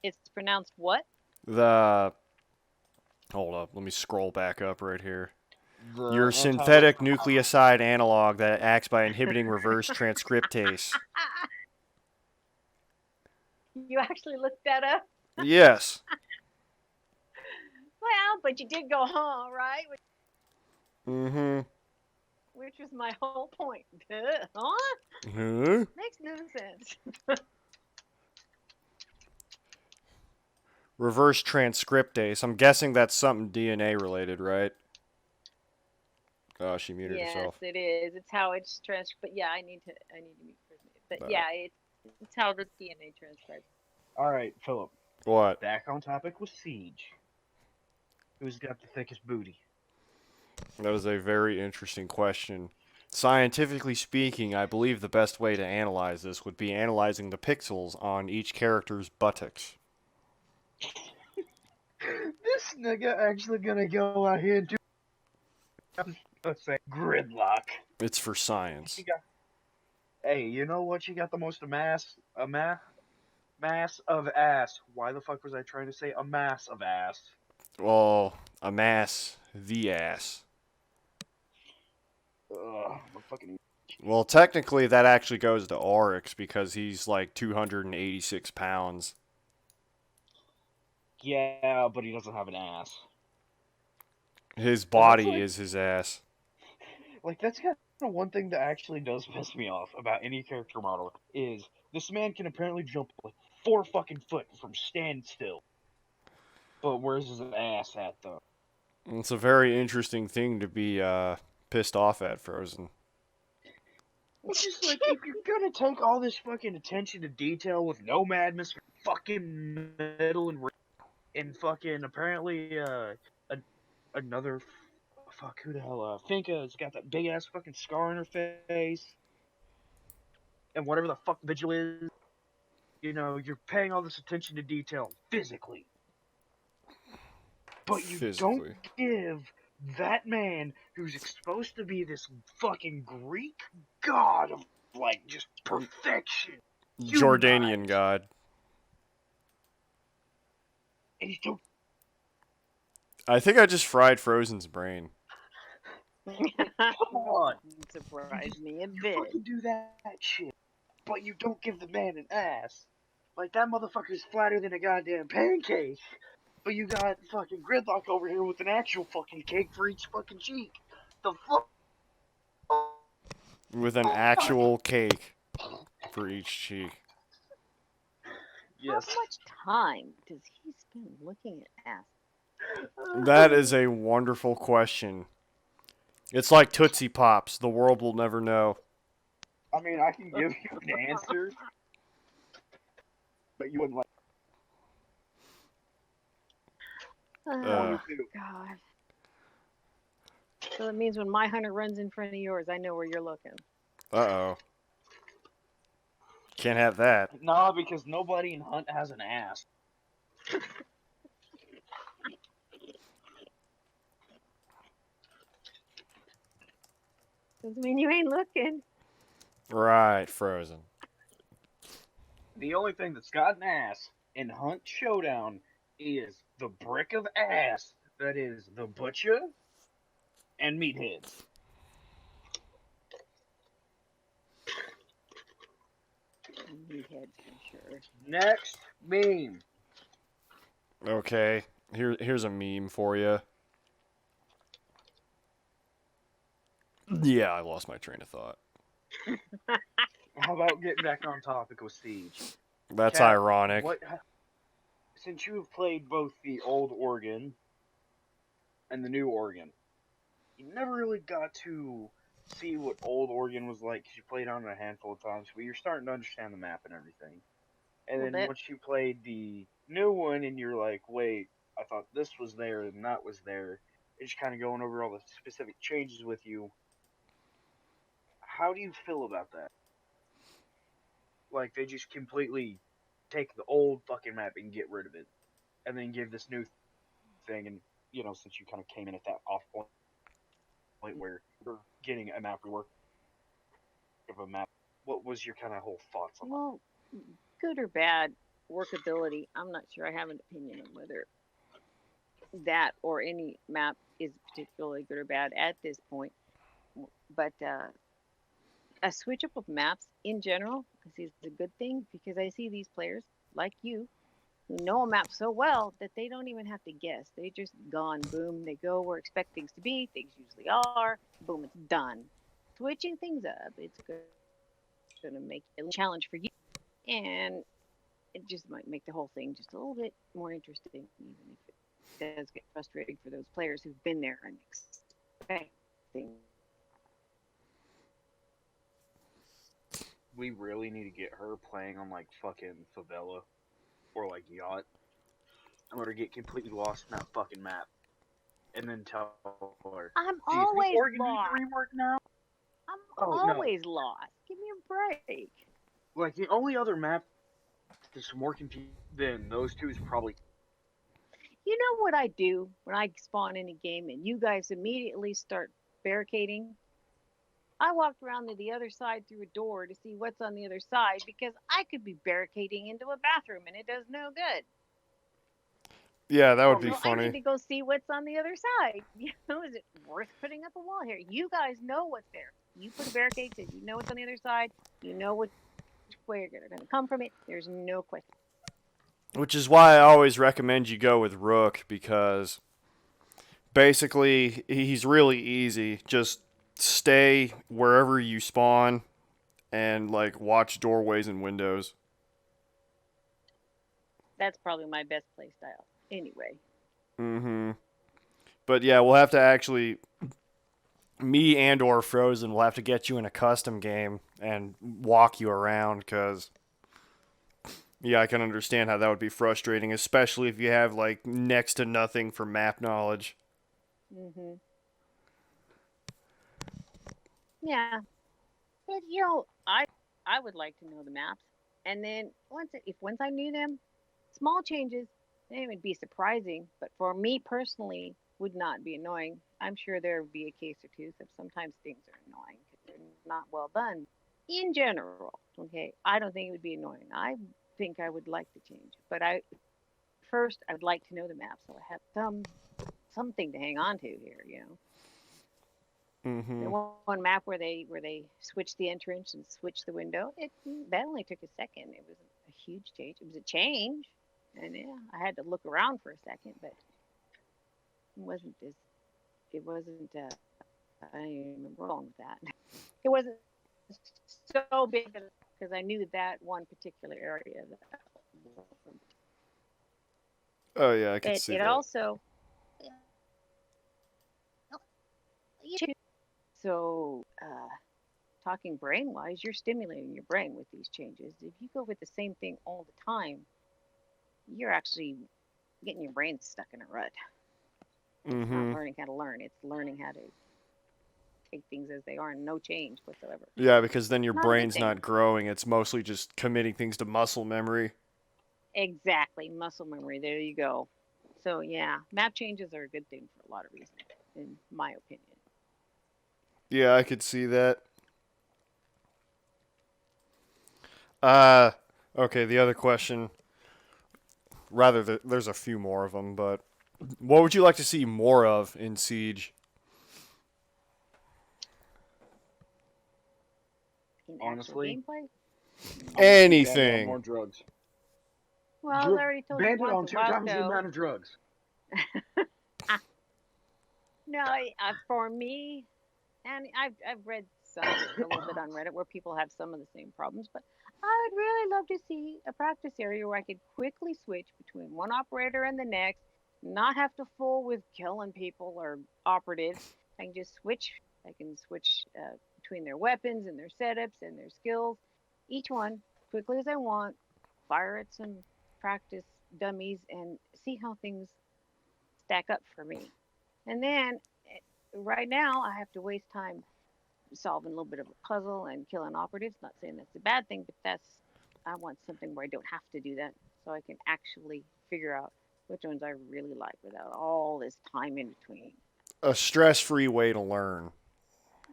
It's pronounced what? Hold up, let me scroll back up right here. The Your synthetic nucleoside analog that acts by inhibiting reverse transcriptase. You actually looked that up? Yes. Well, but you did go, right? Mm-hmm. Which was my whole point. Huh? Huh? Makes no sense. Reverse transcriptase. I'm guessing that's something DNA related, right? Oh, she muted Yes, herself. it is. It's how it's transcribed. But yeah, I need to mute for a minute. But yeah, it's how the DNA transcribes. Alright, Philip. What? Back on topic with Siege. Who's got the thickest booty? That is a very interesting question. Scientifically speaking, I believe the best way to analyze this would be analyzing the pixels on each character's buttocks. This nigga actually gonna go out here and do, let's say, gridlock. It's for science. She got, hey, you know what? She got the most mass of ass. Why the fuck was I trying to say a mass of ass? Well, amass the ass. Ugh, my fucking. Well, technically, that actually goes to Oryx because he's like 286 pounds. Yeah, but he doesn't have an ass. His that's body like- is his ass. Like, that's kind of one thing that actually does piss me off about any character model is this man can apparently jump like 4 fucking foot from standstill. But where's his ass at, though? It's a very interesting thing to be pissed off at, Frozen. It's just like, if you're gonna take all this fucking attention to detail with no madness, fucking metal and fucking apparently another fuck, who the hell, Finka's got that big ass fucking scar on her face, and whatever the fuck Vigil is, you know, you're paying all this attention to detail physically, but you don't give that man who's supposed to be this fucking Greek god of like just perfection, Jordanian god. and you don't. I think I just fried Frozen's brain. Come on. Surprise me a You bit. fucking do that shit, but you don't give the man an ass. Like, that motherfucker's flatter than a goddamn pancake. But you got fucking Gridlock over here with an actual fucking cake for each fucking cheek. The fuck? With an actual cake for each cheek. Yes. How much time does he spend looking at ass? That is a wonderful question. It's like Tootsie Pops. The world will never know. I mean, I can give you an answer, but you wouldn't like. Oh, God. So that means when my hunter runs in front of yours, I know where you're looking. Uh-oh. Can't have that. Nah, because nobody in Hunt has an ass. Doesn't mean you ain't looking. Right, Frozen. The only thing that's got an ass in Hunt Showdown is the brick of ass that is the Butcher and Meatheads. Meatheads for sure. Next meme. Okay, here's a meme for you. Yeah, I lost my train of thought. How about getting back on topic with Siege? That's Cat, ironic. Since you have played both the old Oregon and the new Oregon, you never really got to see what old Oregon was like because you played on it a handful of times, but you're starting to understand the map and everything. And then once you played the new one and you're like, wait, I thought this was there and that was there, it's kind of going over all the specific changes with you. How do you feel about that? Like, they just completely take the old fucking map and get rid of it, and then give this new thing, and, you know, since you kind of came in at that off point where you're getting a map rework of a map, what was your kind of whole thoughts on that? Well, good or bad workability, I'm not sure I have an opinion on whether that or any map is particularly good or bad at this point. But a switch up of maps in general, I see is a good thing because I see these players like you who know a map so well that they don't even have to guess. They just gone, boom, they go where expect things to be. Things usually are, boom, it's done. Switching things up, it's going to make it a challenge for you, and it just might make the whole thing just a little bit more interesting, even if it does get frustrating for those players who've been there and expecting. We really need to get her playing on, like, fucking Favela or, like, Yacht in order to get completely lost in that fucking map. And then tell her, I'm do you always think Oregon lost. needs to rework now? I'm always lost. Give me a break. Like, the only other map that's more confusing than those two is probably... You know what I do when I spawn in a game and you guys immediately start barricading? I walked around to the other side through a door to see what's on the other side because I could be barricading into a bathroom and it does no good. Yeah, that would be So I need funny. to go see what's on the other side. Is it worth putting up a wall here? You guys know what's there. You put a barricade, so you know what's on the other side. You know which way you're going to come from it. There's no question. Which is why I always recommend you go with Rook, because basically he's really easy. Just stay wherever you spawn and like watch doorways and windows. That's probably my best play style. Anyway. Mm-hmm. But yeah, we'll have to actually, me and or Frozen will have to get you in a custom game and walk you around, because yeah, I can understand how that would be frustrating, especially if you have like next to nothing for map knowledge. Mhm. Yeah. But I would like to know the maps, and then once I knew them, small changes, they would be surprising. But for me personally, would not be annoying. I'm sure there would be a case or two that sometimes things are annoying because they're not well done. In general, okay, I don't think it would be annoying. I think I would like to change, but I would like to know the map so I have something to hang on to here. The Mm-hmm. one map where they switched the entrance and switched the window, that only took a second. It wasn't a huge change. It was a change, and yeah, I had to look around for a second, but it wasn't as it wasn't. I don't even remember wrong with that. It wasn't so big because I knew that one particular area. Oh yeah, I could But see it that. also so talking brain wise, you're stimulating your brain with these changes. If you go with the same thing all the time, you're actually getting your brain stuck in a rut. It's not Mm-hmm. learning how to learn, it's learning how to take things as they are and no change whatsoever. Yeah, because then your Not a good brain's thing. not growing. It's mostly just committing things to muscle memory. Exactly. Muscle memory. There you go. So, yeah, map changes are a good thing for a lot of reasons, in my opinion. Yeah, I could see that. Uh, okay, the other question, rather, there's a few more of them, but what would you like to see more of in Siege? In actual Honestly, gameplay, I want to see mm, Bandit on Anything. more drugs. well, as I already told you Bandit once on a two while times the ago, amount of drugs. no, for me, and I've read some of it a little bit on Reddit where people have some of the same problems, but I would really love to see a practice area where I could quickly switch between one operator and the next, not have to fool with killing people or operatives. I can just switch. I can switch between their weapons and their setups and their skills, each one quickly as I want. Fire at some practice dummies and see how things stack up for me. And then right now I have to waste time solving a little bit of a puzzle and killing operatives. Not saying that's a bad thing, but I want something where I don't have to do that, so I can actually figure out which ones I really like without all this time in between. A stress-free way to learn.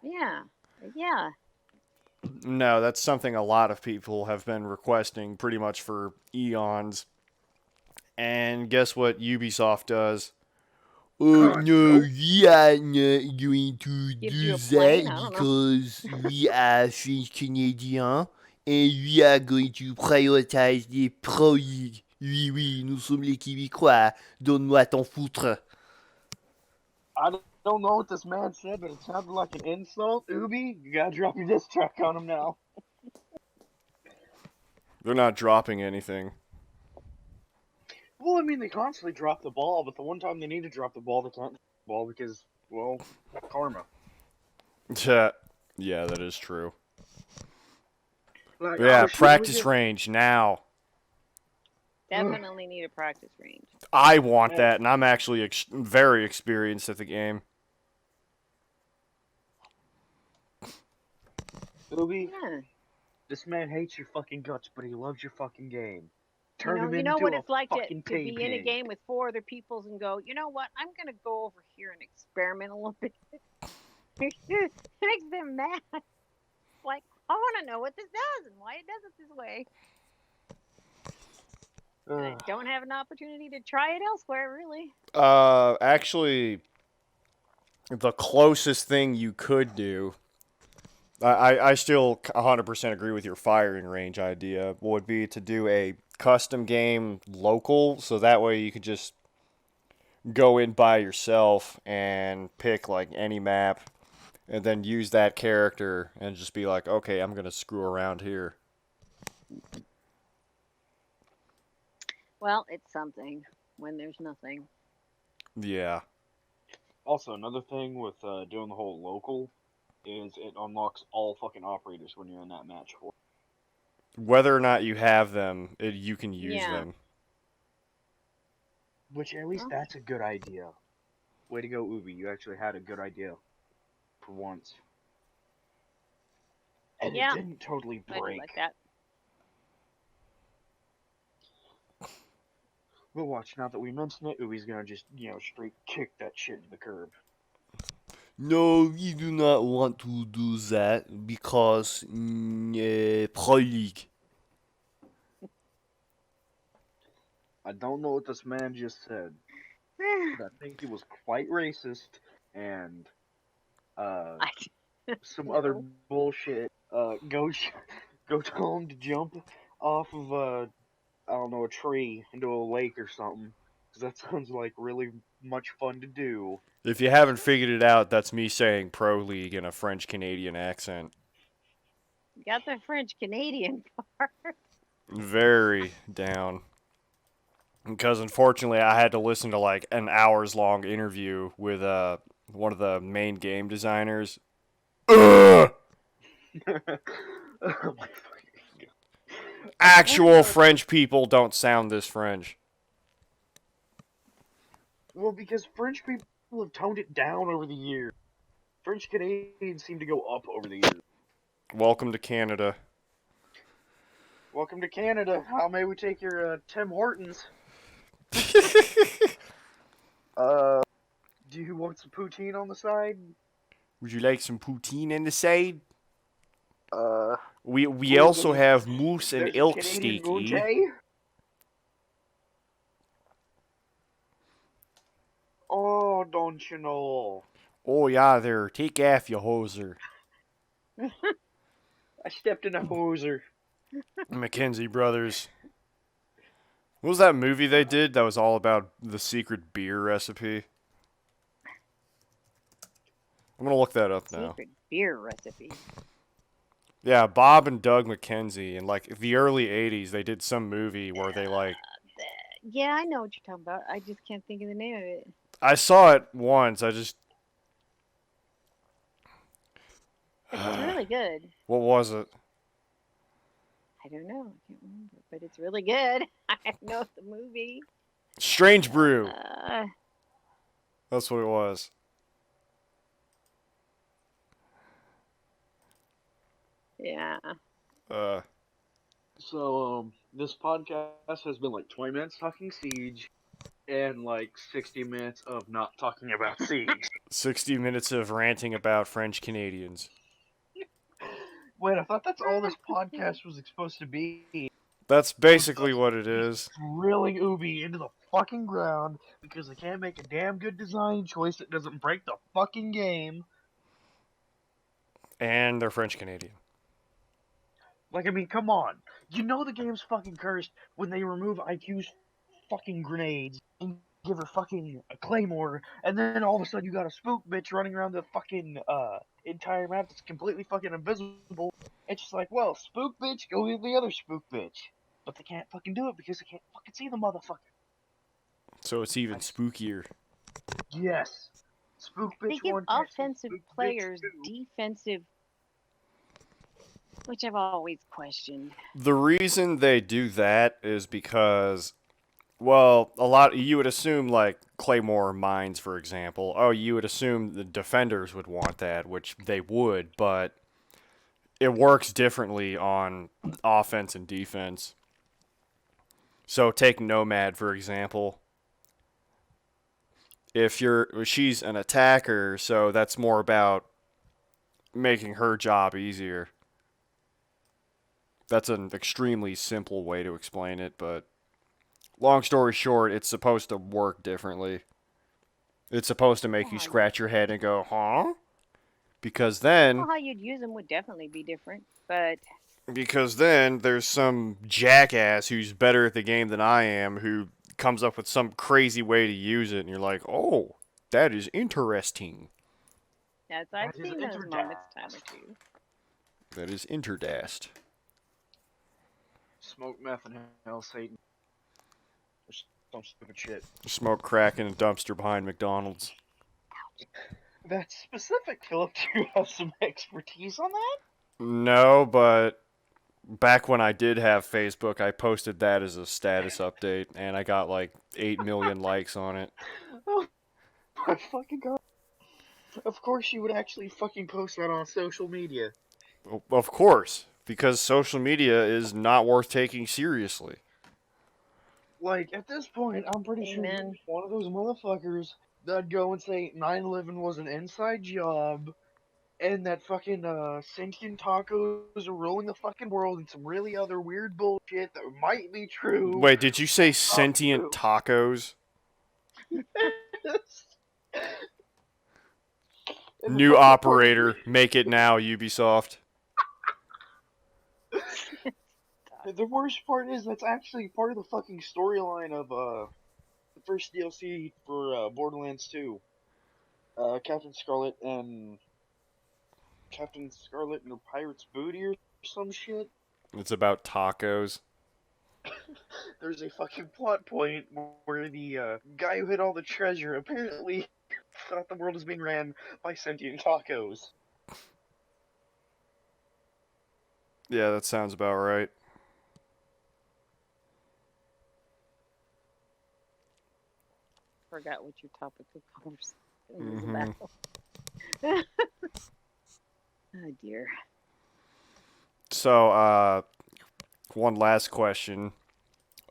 Yeah, yeah. No, that's something a lot of people have been requesting pretty much for eons. And guess what Ubisoft does? Oh no, Nope. we are not going to Gives do you a plane. that I don't know. because we are French Canadian and we are going to prioritize les produits. Oui, oui, nous sommes les Québécois. Donne-moi ton foutre. I don't know what this man said, but it sounded like an insult. Ubi, you gotta drop your diss track on him now. They're not dropping anything. Well, I mean, they constantly drop the ball, but the one time they need to drop the ball, they can't drop the ball because, well, karma. Yeah, yeah, that is true. Like, But oh yeah, shit, we practice get. range now. Definitely need a practice range. I want Man, that, and I'm actually very experienced at the game. Ubi, Yeah. this man hates your fucking guts, but he loves your fucking game. Turn him You know into what a it's like to fucking be in a pig. game with 4 other peoples and go, you know what? I'm gonna go over here and experiment a little bit. It makes them mad. Like, I want to know what this does and why it does it this way. And I don't have an opportunity to try it elsewhere, really. Actually, the closest thing you could do, I still 100% agree with your firing range idea, would be to do a custom game local, so that way you could just go in by yourself and pick like any map and then use that character and just be like, okay, I'm going to screw around here. Well, it's something when there's nothing. Yeah. Also, another thing with doing the whole local is it unlocks all fucking operators when you're in that match. Whether or not you have them, you can use Yeah. them. Which, at least Oh. that's a good idea. Way to go, Ubi. You actually had a good idea. For once. And Yeah. it didn't totally I do break. like that. But watch, now that we mention it, Ubi's gonna just, straight kick that shit to the curb. No, you do not want to do that because Pro League. I don't know what this man just said, but I think he was quite racist and some other bullshit. Go tell him to jump off of I don't know, a tree into a lake or something, because that sounds like really much fun to do. If you haven't figured it out, that's me saying Pro League in a French Canadian accent. You got the French Canadian part. Very down. Because unfortunately, I had to listen to like an hours long interview with one of the main game designers. Oh my fucking God. Actual French people don't sound this French. Well, because French people have toned it down over the years. French Canadians seem to go up over the years. Welcome to Canada. Welcome to Canada. How may we take your Tim Hortons? Do you want some poutine on the side? Would you like some poutine in the side? Uh, We also have moose and there's elk Canadian steak. goujay. Oh, don't you know? Oh yeah, there. Take off your hoser. I stepped in a hoser. Mackenzie Brothers. What was that movie they did that was all about the secret beer recipe? I'm gonna look that up now. Secret beer recipe. Yeah, Bob and Doug Mackenzie in like the early '80s, they did some movie where they like. Yeah, I know what you're talking about. I just can't think of the name of it. I saw it once. It's really good. What was it? I don't know. I can't remember, but it's really good. I know the movie. Strange Brew. That's what it was. Yeah. So, this podcast has been like 20 minutes talking Siege, and like 60 minutes of not talking about Siege. 60 minutes of ranting about French Canadians. Wait, I thought that's all this podcast was supposed to be. That's basically what it is. Drilling Ubi into the fucking ground because they can't make a damn good design choice that doesn't break the fucking game. And they're French Canadian. Like, I mean, come on. You know the game's fucking cursed when they remove IQ's fucking grenades and give her fucking a claymore, and then all of a sudden you got a spook bitch running around the fucking entire map that's completely fucking invisible. It's just like, well, spook bitch, go get the other spook bitch. But they can't fucking do it because they can't fucking see the motherfucker. So it's even spookier. Yes. Spook bitch They give one, can't see offensive spook bitch players two. defensive, which I've always questioned. The reason they do that is because, well, you would assume, like, Claymore mines, for example. Oh, you would assume the defenders would want that, which they would, but it works differently on offense and defense. So take Nomad, for example. She's an attacker, so that's more about making her job easier. That's an extremely simple way to explain it, but long story short, it's supposed to work differently. It's supposed to make you scratch your head and go, huh? Because then, Well, how you'd use them would definitely be different, but there's some jackass who's better at the game than I am who comes up with some crazy way to use it, and you're like, oh, that is interesting. yes, I've That is seen those interdast. moments time or two. That is interdast. Smoke meth and hell Satan. Or some stupid shit. Smoke crack in a dumpster behind McDonald's. That's specific, Philip. Do you have some expertise on that? No, but back when I did have Facebook, I posted that as a status update, and I got like 8 million likes on it. Oh my fucking god. Of course you would actually fucking post that on social media. Of course, because social media is not worth taking seriously. Like, at this point, I'm pretty sure Amen. you're one of those motherfuckers that'd go and say 9/11 was an inside job, and that fucking, sentient tacos are ruling the fucking world, and some really other weird bullshit that might be true. Wait, did you say sentient tacos? New operator, make it now, Ubisoft. The worst part is that's actually part of the fucking storyline of, the first DLC for, Borderlands 2. Captain Scarlet and her pirate's booty or some shit. It's about tacos. There's a fucking plot point where the guy who hid all the treasure apparently thought the world was being ran by sentient tacos. Yeah, that sounds about right. Forgot what your topic of conversation was about. Oh dear. So, one last question,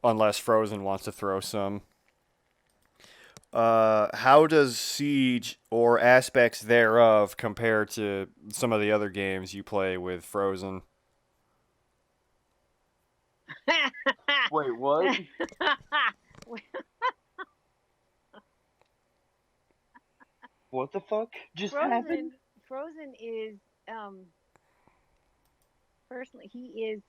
unless Frozen wants to throw some. How does Siege or aspects thereof compare to some of the other games you play with Frozen? Wait, what? What the fuck just happened? Frozen is personally he is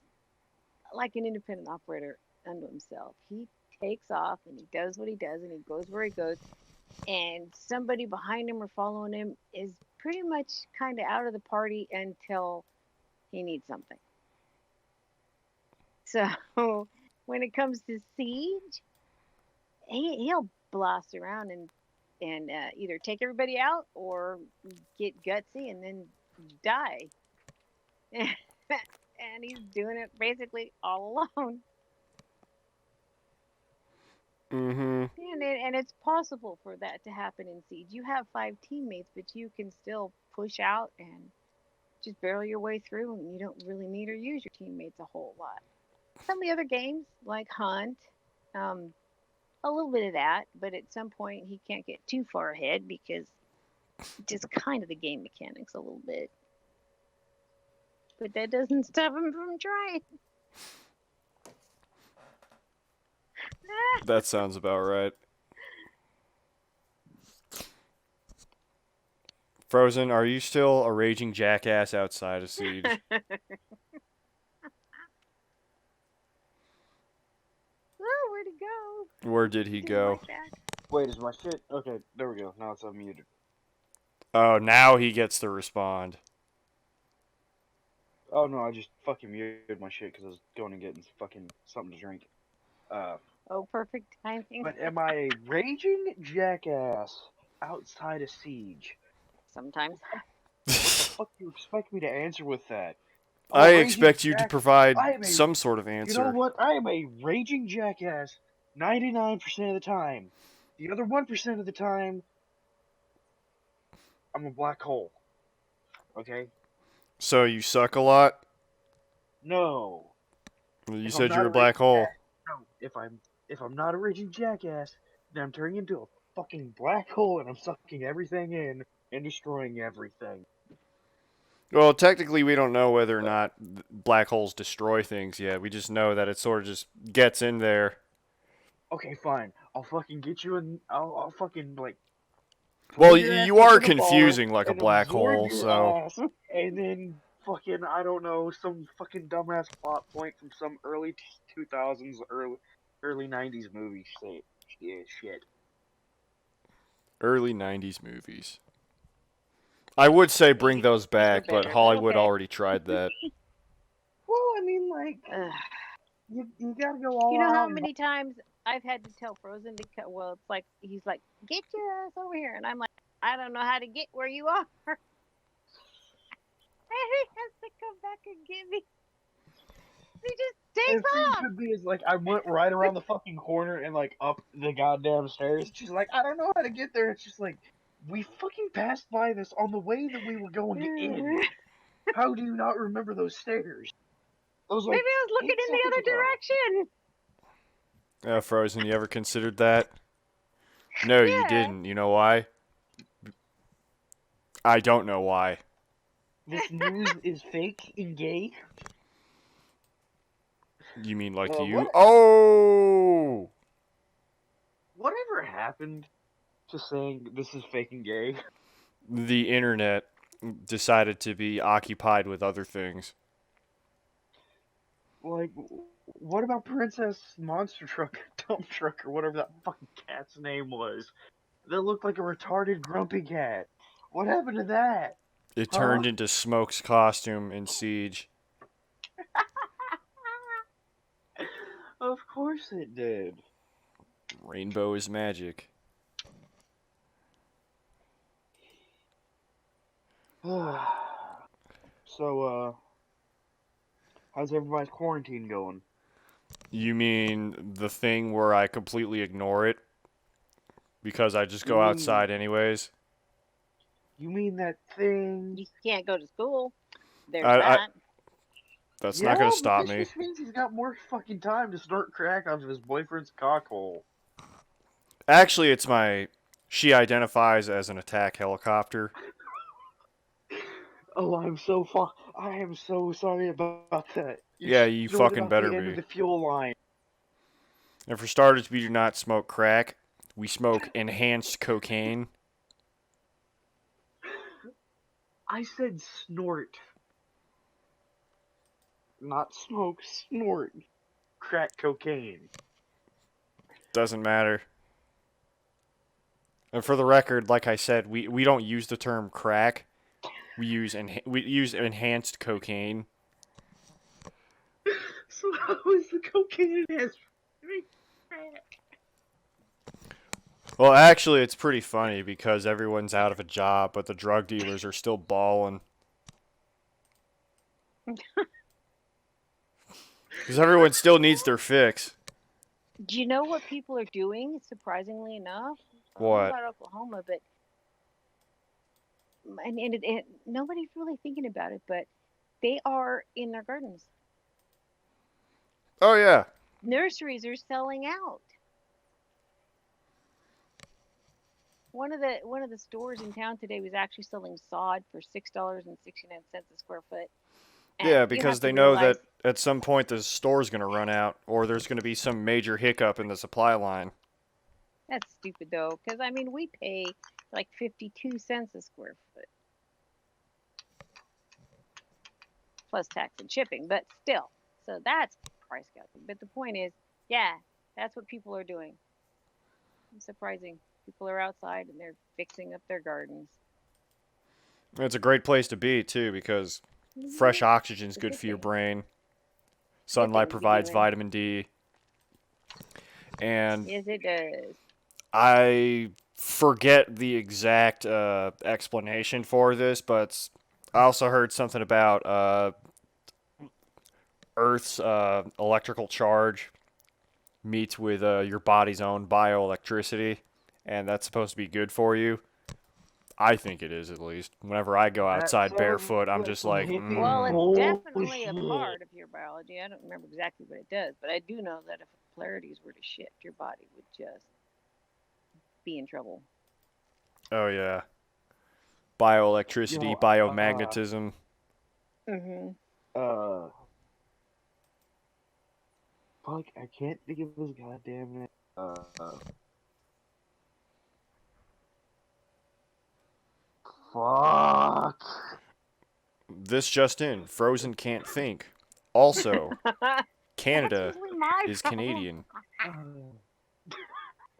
like an independent operator unto himself. He takes off and he does what he does and he goes where he goes, and somebody behind him or following him is pretty much kind of out of the party until he needs something. So when it comes to Siege, he'll blast around and either take everybody out or get gutsy and then die. And he's doing it basically all alone. Mm-hmm. And it's possible for that to happen in Siege. You have 5 teammates, but you can still push out and just barrel your way through, and you don't really need or use your teammates a whole lot. Some of the other games, like Hunt, a little bit of that, but at some point he can't get too far ahead because just kind of the game mechanics a little bit. But that doesn't stop him from trying. That sounds about right. Frozen, are you still a raging jackass outside of Siege? Oh, where'd he go? Where did he go? Like that. Wait, is my shit? Okay, there we go. Now it's unmuted. Oh, now he gets to respond. Oh no, I just fucking muted my shit because I was going and getting fucking something to drink. Oh, perfect timing. But am I a raging jackass outside of Siege? Sometimes. What the fuck do you expect me to answer with that? I expect you to provide some sort of answer. You know what? I am a raging jackass 99% of the time. The other 1% of the time, I'm a black hole. Okay? So you suck a lot? No. You If said I'm you're not a black hole. if I'm not a raging jackass, then I'm turning into a fucking black hole and I'm sucking everything in and destroying everything. Well, technically, we don't know whether or not black holes destroy things yet. We just know that it sort of just gets in there. Okay, fine. I'll fucking get you in. I'll fucking like. Well, pull your ass you up are in a baller confusing like a and black absorb hole, your so ass, and then fucking I don't know some fucking dumbass plot point from some early 2000s, early 90s movie shit. Yeah, shit. early 90s movies. I would say bring those These are back, but better, Hollywood okay. already tried that. Well, I mean, like Ugh. you gotta go all You know how out. many times I've had to tell Frozen to cut? Well, it's like he's like, "Get your ass over here," and I'm like, "I don't know how to get where you are," and he has to come back and get me. He just And takes thing off. could be is like I went right around the fucking corner and like up the goddamn stairs. She's like, I don't know how to get there. It's just like we fucking passed by this on the way that we were going in. How do you not remember those stairs? Those Maybe like I was looking 8 in the seconds other ago. direction. Frozen, you ever considered that? No, you Yeah. didn't. You know why? I don't know why. This news is fake and gay. You mean like you? What? Oh! Whatever happened to saying this is fake and gay? The internet decided to be occupied with other things. Like, what about Princess Monster Truck, Dump Truck, or whatever that fucking cat's name was? That looked like a retarded grumpy cat. What happened to that? It Huh? turned into Smoke's costume in Siege. Of course it did. Rainbow is magic. So, how's everybody's quarantine going? You mean the thing where I completely ignore it? Because I just go You mean- outside anyways? You mean that thing? You can't go to school. There's I- that. That's not gonna stop but me. this just means he's got more fucking time to snort crack out of his boyfriend's cockhole. Actually, it's my... She identifies as an attack helicopter. Oh, I am so sorry about that. Yeah, you snorted fucking off better the end be. of the fuel line. And for starters, we do not smoke crack. We smoke enhanced cocaine. I said snort. Not smoke, snort. Crack cocaine. Doesn't matter. And for the record, like I said, we don't use the term crack. We use enhanced cocaine. So how is the cocaine enhanced crack? Well, actually, it's pretty funny because everyone's out of a job, but the drug dealers are still balling. Because everyone still needs their fix. Do you know what people are doing? Surprisingly enough, I don't know What? about Oklahoma, but and nobody's really thinking about it, but they are in their gardens. Oh, yeah. Nurseries are selling out. One of the stores in town today was actually selling sod for $6.69 a square foot. And Yeah, you because have they to know realize that at some point the store's going to run out, or there's going to be some major hiccup in the supply line. that's stupid though, because I mean we pay like 52 cents a square foot plus tax and shipping, but still, so that's price gouging. But the point is, yeah, that's what people are doing. It's surprising. People are outside and they're fixing up their gardens. It's a great place to be, too, because fresh oxygen's good for your brain. Sunlight provides vitamin D. And Yes, it does. I forget the exact explanation for this, but I also heard something about Earth's electrical charge meets with your body's own bioelectricity, and that's supposed to be good for you. I think it is, at least. Whenever I go outside barefoot, I'm just like, Well, it's Oh, definitely a shit. part of your biology. I don't remember exactly what it does, but I do know that if a polarities were to shift, your body would just be in trouble. Oh yeah. Bioelectricity, Yo, biomagnetism. Mm-hmm. uh, fuck, I can't think of his goddamn name. Fuck. This just in, Frozen can't think. Also, That's Canada usually my is problem. Canadian.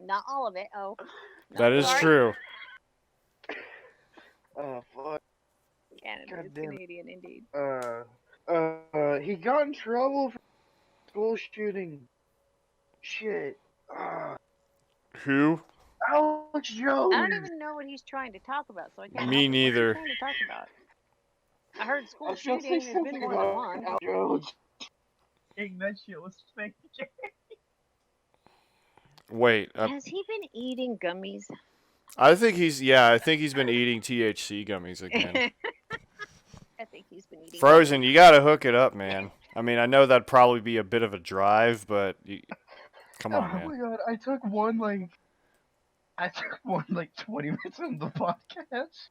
Not all of it. Oh, That is sorry. true. Fuck. Canada is Goddamn. Canadian indeed. He got in trouble for school shooting. Shit. Who? Alex Jones. I don't even know what he's trying to talk about, so I can't. Me help it. neither. What's he trying to talk about? I heard I school was gonna say shooting. There's been something more than about one. Alex Jones. That shit was fake. Wait, Has he been eating gummies? I think he's been eating THC gummies again. I think he's been eating. Frozen, you gotta hook it up, man. I mean, I know that'd probably be a bit of a drive, but come on, Oh man. my god, I took one like 20 minutes on the podcast.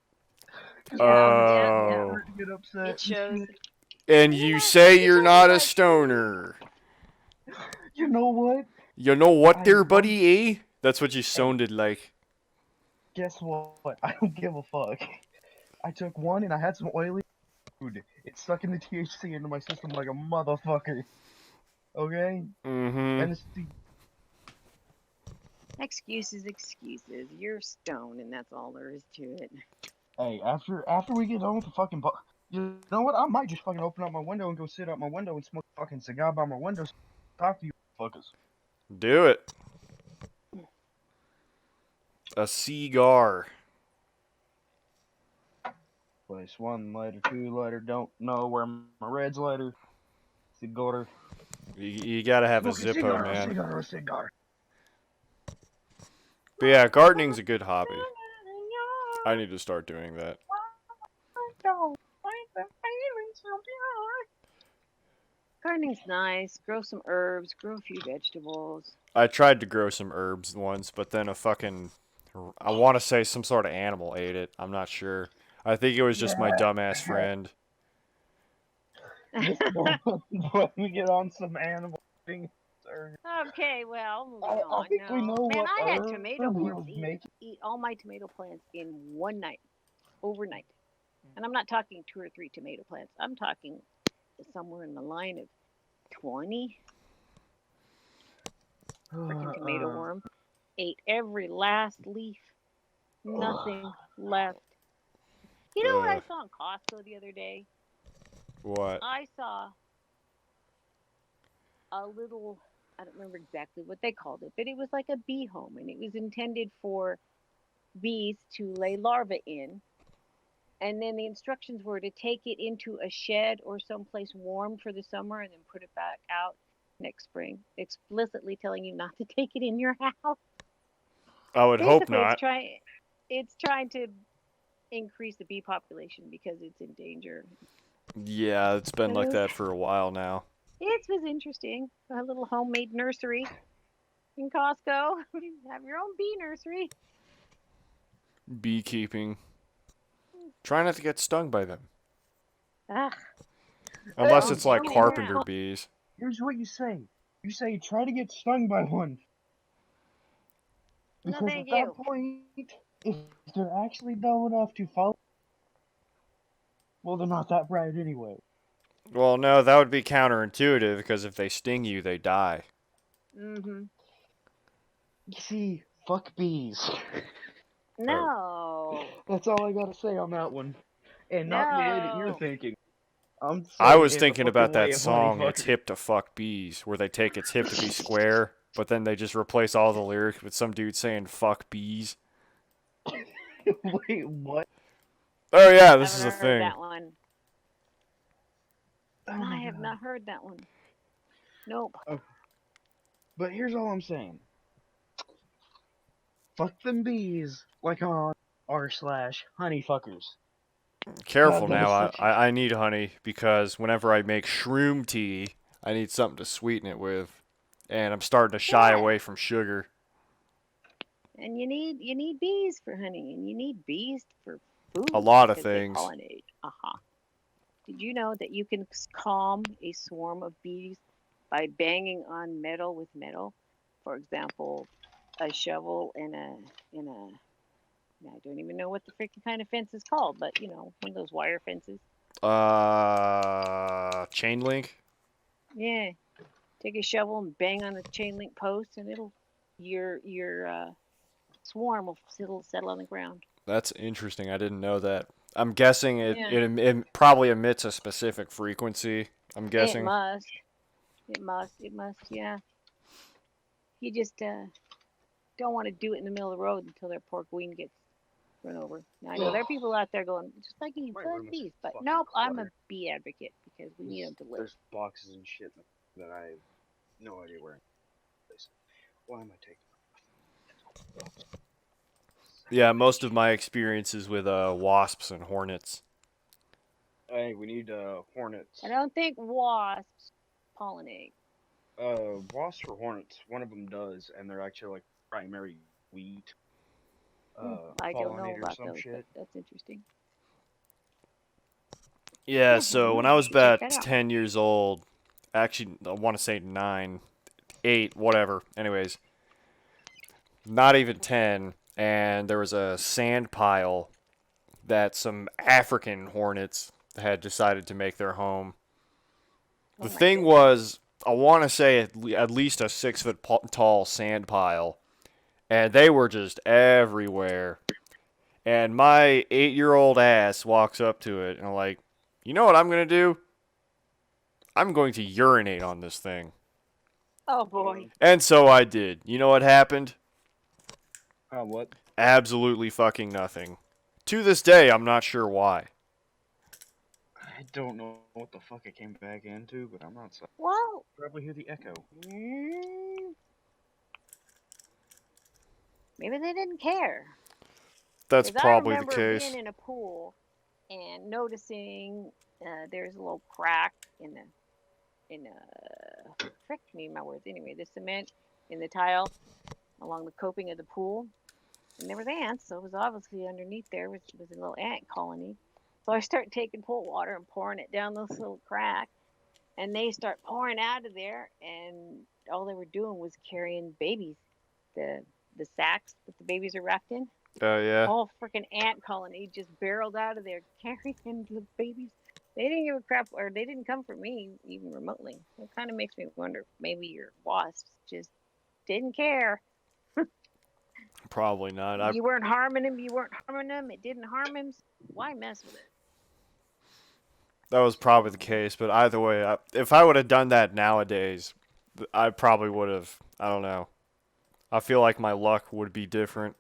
Because Oh. to get upset. It shows. And You're you not- say you're you're talking not a about- stoner. You know what? You know what, I there, love- buddy? Eh? That's what you sounded like. Guess what? I don't give a fuck. I took one and I had some oily food. It's sucking the THC into my system like a motherfucker. Okay? Mm-hmm. And it's Excuses. You're stoned, and that's all there is to it. hey, after we get done with the fucking you know what? I might just fucking open up my window and go sit out my window and smoke a fucking cigar by my window. Talk to you fuckers. Do it. A cigar. Place 1 lighter, 2 lighter. Don't know where my red's lighter. Cigar. You gotta have a Smoke Zippo, man. A cigar. But yeah, gardening's a good hobby. I need to start doing that. Gardening's nice. Grow some herbs. Grow a few vegetables. I tried to grow some herbs once, but then I want to say some sort of animal ate it. I'm not sure. I think it was just my dumbass friend. Let me get on some animal things. Okay, well, moving I on. think we No. know Man, what I had herb tomato we plants was making. eat all my tomato plants in one night, overnight. And I'm not talking 2 or 3 tomato plants. I'm talking somewhere in the line of 20. Freaking tomato worm ate every last leaf. Nothing left. You know what I saw in Costco the other day? What? I saw a little, I don't remember exactly what they called it, but it was like a bee home, and it was intended for bees to lay larvae in. And then the instructions were to take it into a shed or someplace warm for the summer and then put it back out next spring, explicitly telling you not to take it in your house. I would hope Basically, not. It's trying to increase the bee population because it's in danger. Yeah, it's been like that for a while now. It was interesting. A little homemade nursery in Costco. Have your own bee nursery. Beekeeping. Try not to get stung by them. Ugh. Unless Oh, it's like damn it. carpenter bees. Here's what you say. You say try to get stung by one. No, Because thank at that you. point, if they're actually dumb enough to follow, well, they're not that bright anyway. Well, no, that would be counterintuitive because if they sting you, they die. Mm-hmm. You see, fuck bees. No. That's all I gotta say on that one. And not the way that you're No. thinking. I was saying thinking the about fucking that way of song, honey It's fucker. Hip to Fuck Bees, where they take It's Hip to Be Square, but then they just replace all the lyrics with some dude saying fuck bees. Wait, what? Oh yeah, this is a Haven't heard thing. that one. Oh my I have God. not heard that one. Nope. But here's all I'm saying. Fuck them bees like on r/honey fuckers. Careful God, that now, is such- I need honey because whenever I make shroom tea, I need something to sweeten it with. and I'm starting to shy Yeah. away from sugar. And you need bees for honey, and you need bees for food A lot of because they things. pollinate. Did you know that you can calm a swarm of bees by banging on metal with metal? For example, a shovel and a I don't even know what the freaking kind of fence is called, but one of those wire fences. Chain link. Yeah, take a shovel and bang on a chain link post, and your swarm will settle on the ground. That's interesting. I didn't know that. I'm guessing Yeah, it probably emits a specific frequency. I'm it guessing. must. It must. Yeah. You just don't want to do it in the middle of the road until their poor queen gets run over. Now I know there are people out there going, just like you My said, room is bees, but fucking nope, I'm a cluttered. bee advocate because we need them to live. There's boxes and shit that I have no idea where. Why am I taking? Yeah, most of my experiences with wasps and hornets. Hey, we need hornets. I don't think wasps pollinate. Wasps or hornets. One of them does, and they're actually like primary wheat. I don't know Pollinator or about some those, shit. but that's interesting. Yeah, Yeah, so when you I was should check about that out. 10 years old, actually, I want to say 9, 8, whatever. Anyways, not even 10, and there was a sand pile that some African hornets had decided to make their home. Oh The my thing goodness. was, I want to say at least a 6 foot tall sand pile, and they were just everywhere. And my 8-year-old ass walks up to it, and I'm like, you know what I'm going to do? I'm going to urinate on this thing. Oh boy. And so I did. You know what happened? What? Absolutely fucking nothing. To this day, I'm not sure why. I don't know what the fuck it came back into, but I'm not sorry. Well, Probably hear the echo. mm, maybe they didn't care. That's Because I probably the remember being case. in a pool and noticing there's a little crack frick me my words anyway, the cement in the tile along the coping of the pool, and there was ants, so it was obviously underneath there was a little ant colony. So I start taking pool water and pouring it down this little crack, and they start pouring out of there, and all they were doing was carrying babies, the sacks that the babies are wrapped in. Oh, yeah. Whole freaking ant colony just barreled out of there carrying the babies. They didn't give a crap, or they didn't come for me even remotely. It kind of makes me wonder, maybe your wasps just didn't care. Probably not. You weren't harming them. You weren't harming them. It didn't harm him. Why mess with it? That was probably the case, but either way, if I would have done that nowadays, I probably would have. I don't know. I feel like my luck would be different.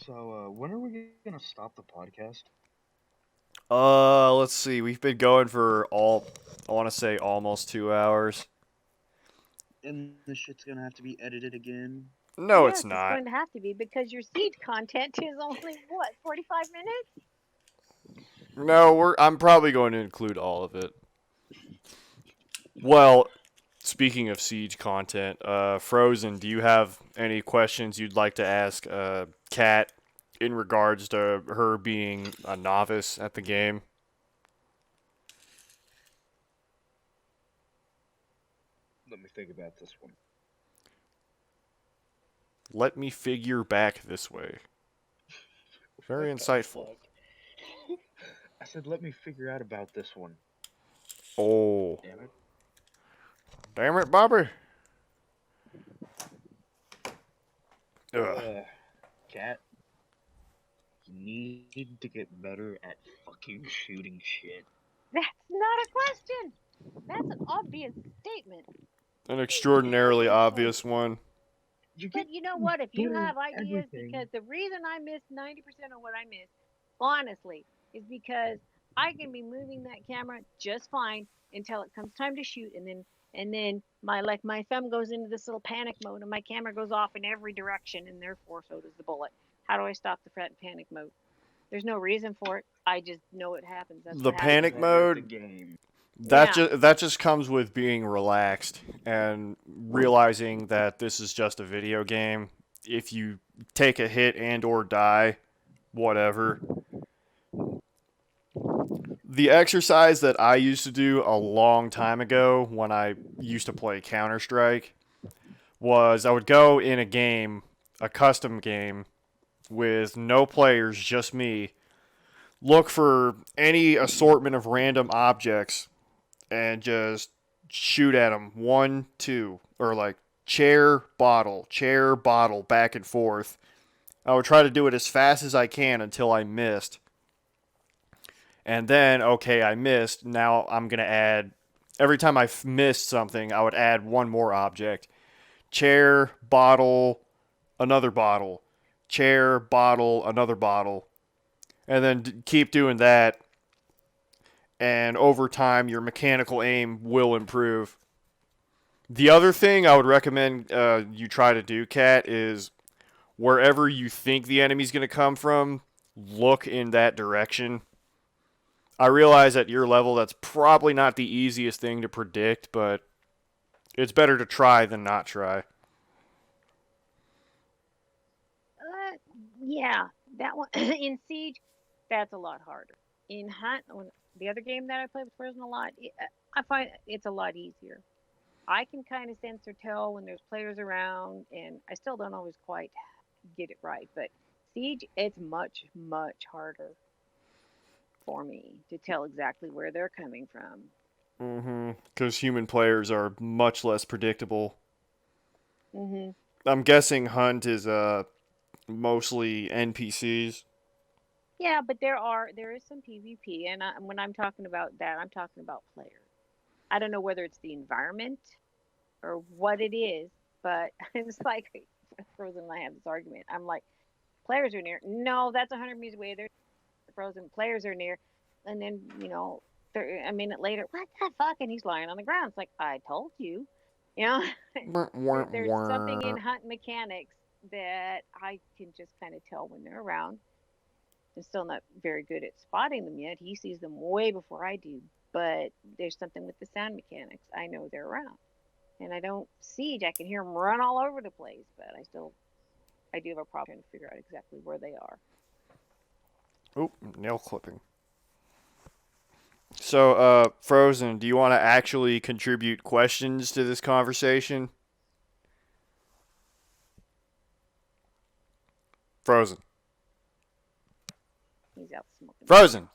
So, when are we gonna stop the podcast? Let's see. We've been going for I want to say almost 2 hours. And this shit's gonna have to be edited again. No, Yes, it's not. going to have to be because your seed content is only what 45 minutes. No, I'm probably going to include all of it. Well, speaking of Siege content, Frozen, do you have any questions you'd like to ask Kat in regards to her being a novice at the game? Let me think about this one. Let me figure back this way. Very What the insightful. fuck? I said, let me figure out about this one. Oh. Damn it. Damn it, Bobby. Ugh. Cat, you need to get better at fucking shooting shit. That's not a question. That's an obvious statement. An extraordinarily obvious one. But you know what? If you better have at ideas, everything. because the reason I miss 90% of what I miss, honestly, is because I can be moving that camera just fine until it comes time to shoot, and then my thumb goes into this little panic mode, and my camera goes off in every direction, and therefore so does the bullet. How do I stop the panic mode? There's no reason for it. I just know it happens. That's The what panic happens. mode? The game. That just comes with being relaxed and realizing that this is just a video game. If you take a hit and or die, whatever. The exercise that I used to do a long time ago when I used to play Counter-Strike was I would go in a game, a custom game, with no players, just me, look for any assortment of random objects and just shoot at them. 1, 2, or like chair, bottle, back and forth. I would try to do it as fast as I can until I missed. And then, okay, I missed. Now I'm going to add, every time I missed something, I would add one more object. Chair, bottle, another bottle. Chair, bottle, another bottle. And then keep doing that. And over time, your mechanical aim will improve. The other thing I would recommend you try to do, Kat, is wherever you think the enemy's going to come from, look in that direction. I realize at your level that's probably not the easiest thing to predict, but it's better to try than not try. Yeah, that one in Siege, that's a lot harder. In Hunt, the other game that I play with Frozen a lot, I find it's a lot easier. I can kind of sense or tell when there's players around, and I still don't always quite get it right. But Siege, it's much, much harder for me to tell exactly where they're coming from. Because human players are much less predictable. Mm-hmm. I'm guessing Hunt is mostly NPCs. Yeah, but there is some PvP, and when I'm talking about that, I'm talking about players. I don't know whether it's the environment or what it is, but it's like Frozen and I have this argument. I'm like, players are near. No, that's 100 meters away. They're Frozen. Players are near, and then a minute later, what the fuck? And he's lying on the ground. It's like, I told you. There's something in Hunt mechanics that I can just kind of tell when they're around. I'm still not very good at spotting them yet. He sees them way before I do. But there's something with the sound mechanics. I know they're around. And I don't Siege. I can hear them run all over the place. But I do have a problem trying to figure out exactly where they are. Oh, nail clipping. So, Frozen, do you want to actually contribute questions to this conversation? Frozen. He's out smoking. Frozen.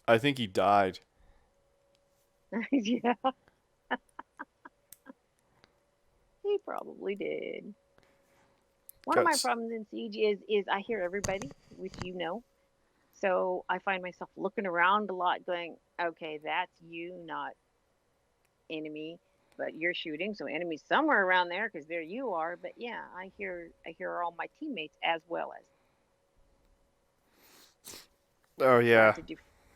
I think he died. Yeah. He probably did. One of my problems in Siege is I hear everybody, which you know. So I find myself looking around a lot going, okay, that's you, not enemy, but you're shooting, so enemy's somewhere around there because there you are. But yeah, I hear all my teammates as well as. Oh yeah,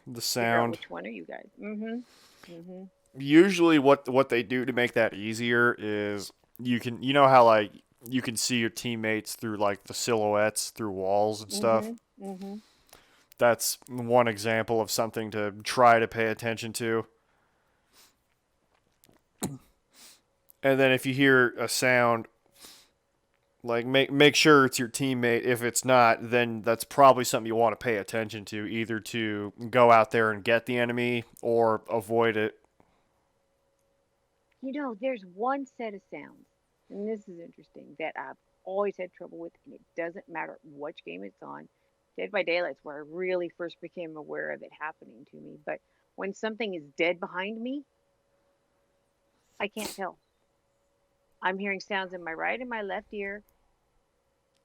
the sound. Which one are you guys? Mm-hmm. Usually, what they do to make that easier is you know how like you can see your teammates through like the silhouettes through walls and stuff. Mm-hmm. That's one example of something to try to pay attention to. And then if you hear a sound, like make sure it's your teammate. If it's not, then that's probably something you want to pay attention to, either to go out there and get the enemy or avoid it. There's one set of sounds, and this is interesting, that I've always had trouble with, and it doesn't matter which game it's on. Dead by Daylight's where I really first became aware of it happening to me. But when something is dead behind me, I can't tell. I'm hearing sounds in my right and my left ear,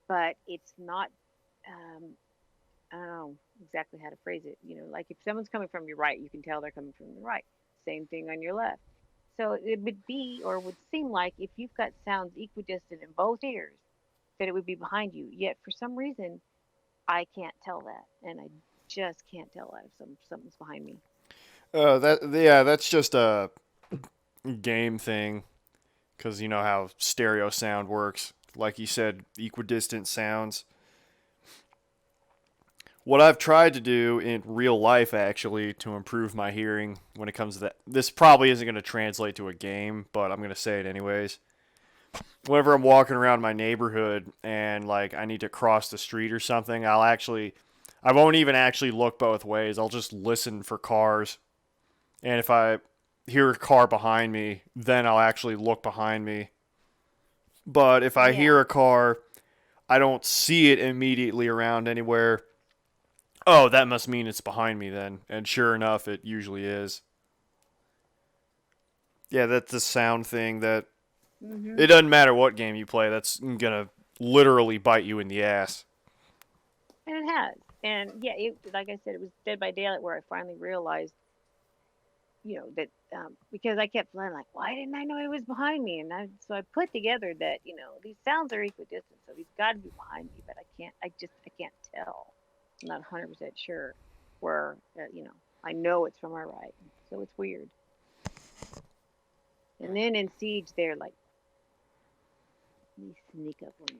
but it's not, I don't know exactly how to phrase it. Like if someone's coming from your right, you can tell they're coming from your right. Same thing on your left. So it would be, or would seem like, if you've got sounds equidistant in both ears, that it would be behind you. Yet for some reason, I can't tell that, and I just can't tell that if something's behind me. That's just a game thing, because you know how stereo sound works. Like you said, equidistant sounds. What I've tried to do in real life, actually, to improve my hearing when it comes to that, this probably isn't going to translate to a game, but I'm going to say it anyways. Whenever I'm walking around my neighborhood and, like, I need to cross the street or something, I won't even actually look both ways. I'll just listen for cars. And if I hear a car behind me, then I'll actually look behind me. But if I hear a car, I don't see it immediately around anywhere. Oh, that must mean it's behind me then. And sure enough, it usually is. Yeah, that's the sound thing that... It doesn't matter what game you play, that's going to literally bite you in the ass. And it has. And yeah, like I said, it was Dead by Daylight where I finally realized, that because I kept feeling like, why didn't I know it was behind me? And so I put together that, these sounds are equidistant, so he's got to be behind me, but I can't tell. I'm not 100% sure where, I know it's from my right. So it's weird. And then in Siege, they're like, let me sneak up on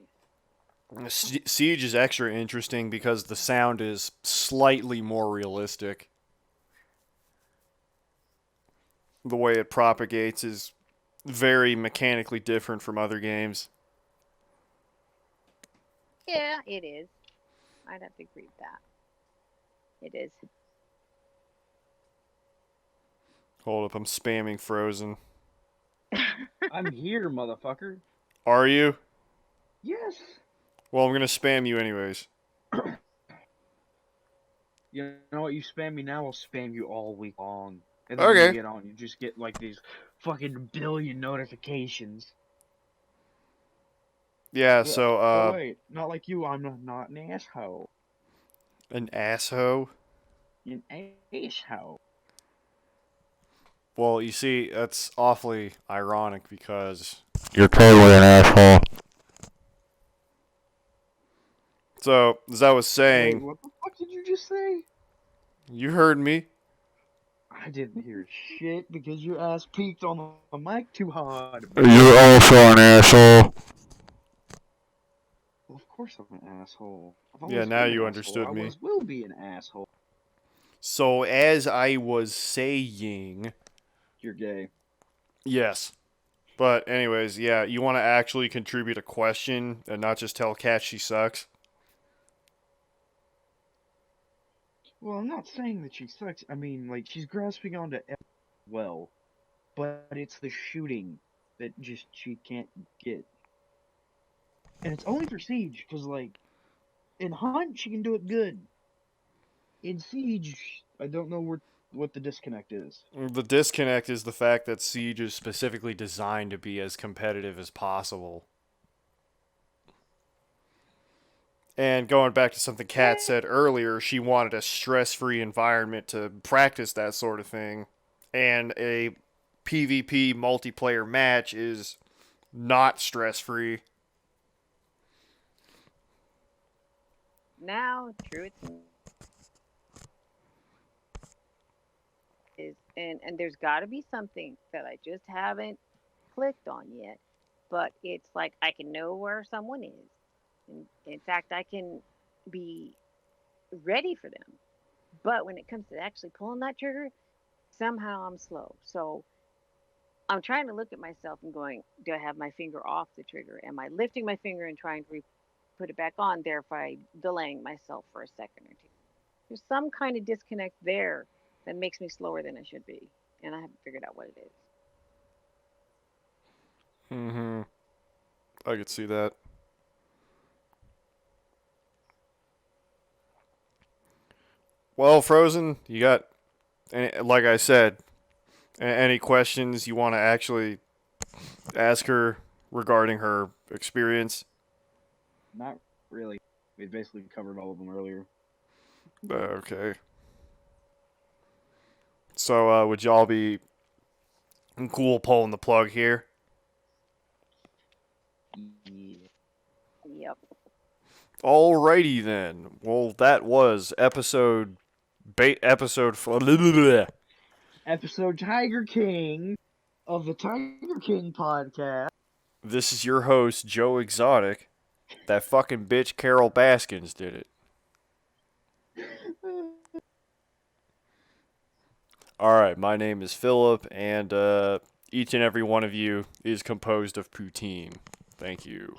you. Siege is extra interesting because the sound is slightly more realistic. The way it propagates is very mechanically different from other games. Yeah, it is. I'd have to agree with that. It is. Hold up, I'm spamming Frozen. I'm here, motherfucker. Are you? Yes. Well, I'm going to spam you anyways. You know what? You spam me now, I'll spam you all week long. And then when Okay. you get on, you just get like these fucking billion notifications. Yeah, so, Oh, wait, not like you, I'm not an asshole. An asshole? An asshole. Well, you see, that's awfully ironic because... You're totally an asshole. So, as I was saying... Wait, what the fuck did you just say? You heard me. I didn't hear shit because your ass peaked on the mic too hard. You're also an asshole. Well, of course I'm an asshole. Yeah, now you understood I me. always will be an asshole. So, as I was saying... You're gay. Yes. But anyways, yeah, you want to actually contribute a question and not just tell Kat she sucks? Well, I'm not saying that she sucks. I mean, like, she's grasping onto well. But it's the shooting that just she can't get. And it's only for Siege, because, like, in Hunt, she can do it good. In Siege, I don't know what the disconnect is. The disconnect is the fact that Siege is specifically designed to be as competitive as possible. And going back to something Kat said earlier, she wanted a stress-free environment to practice that sort of thing. And a PvP multiplayer match is not stress-free. Now, true, and there's got to be something that I just haven't clicked on yet, but it's like I can know where someone is. And in fact, I can be ready for them. But when it comes to actually pulling that trigger, somehow I'm slow. So I'm trying to look at myself and going, do I have my finger off the trigger? Am I lifting my finger and trying to put it back on, thereby delaying myself for a second or two? There's some kind of disconnect there that makes me slower than I should be, and I haven't figured out what it is. Mm-hmm. I could see that. Well, Frozen, you got, like I said, any questions you want to actually ask her regarding her experience? Not really. We basically covered all of them earlier. Okay. So, would y'all be cool pulling the plug here? Yeah. Yep. Alrighty then. Well, that was episode Episode Tiger King of the Tiger King podcast. This is your host, Joe Exotic. That fucking bitch Carol Baskins did it. Alright, my name is Phillip, and each and every one of you is composed of poutine. Thank you.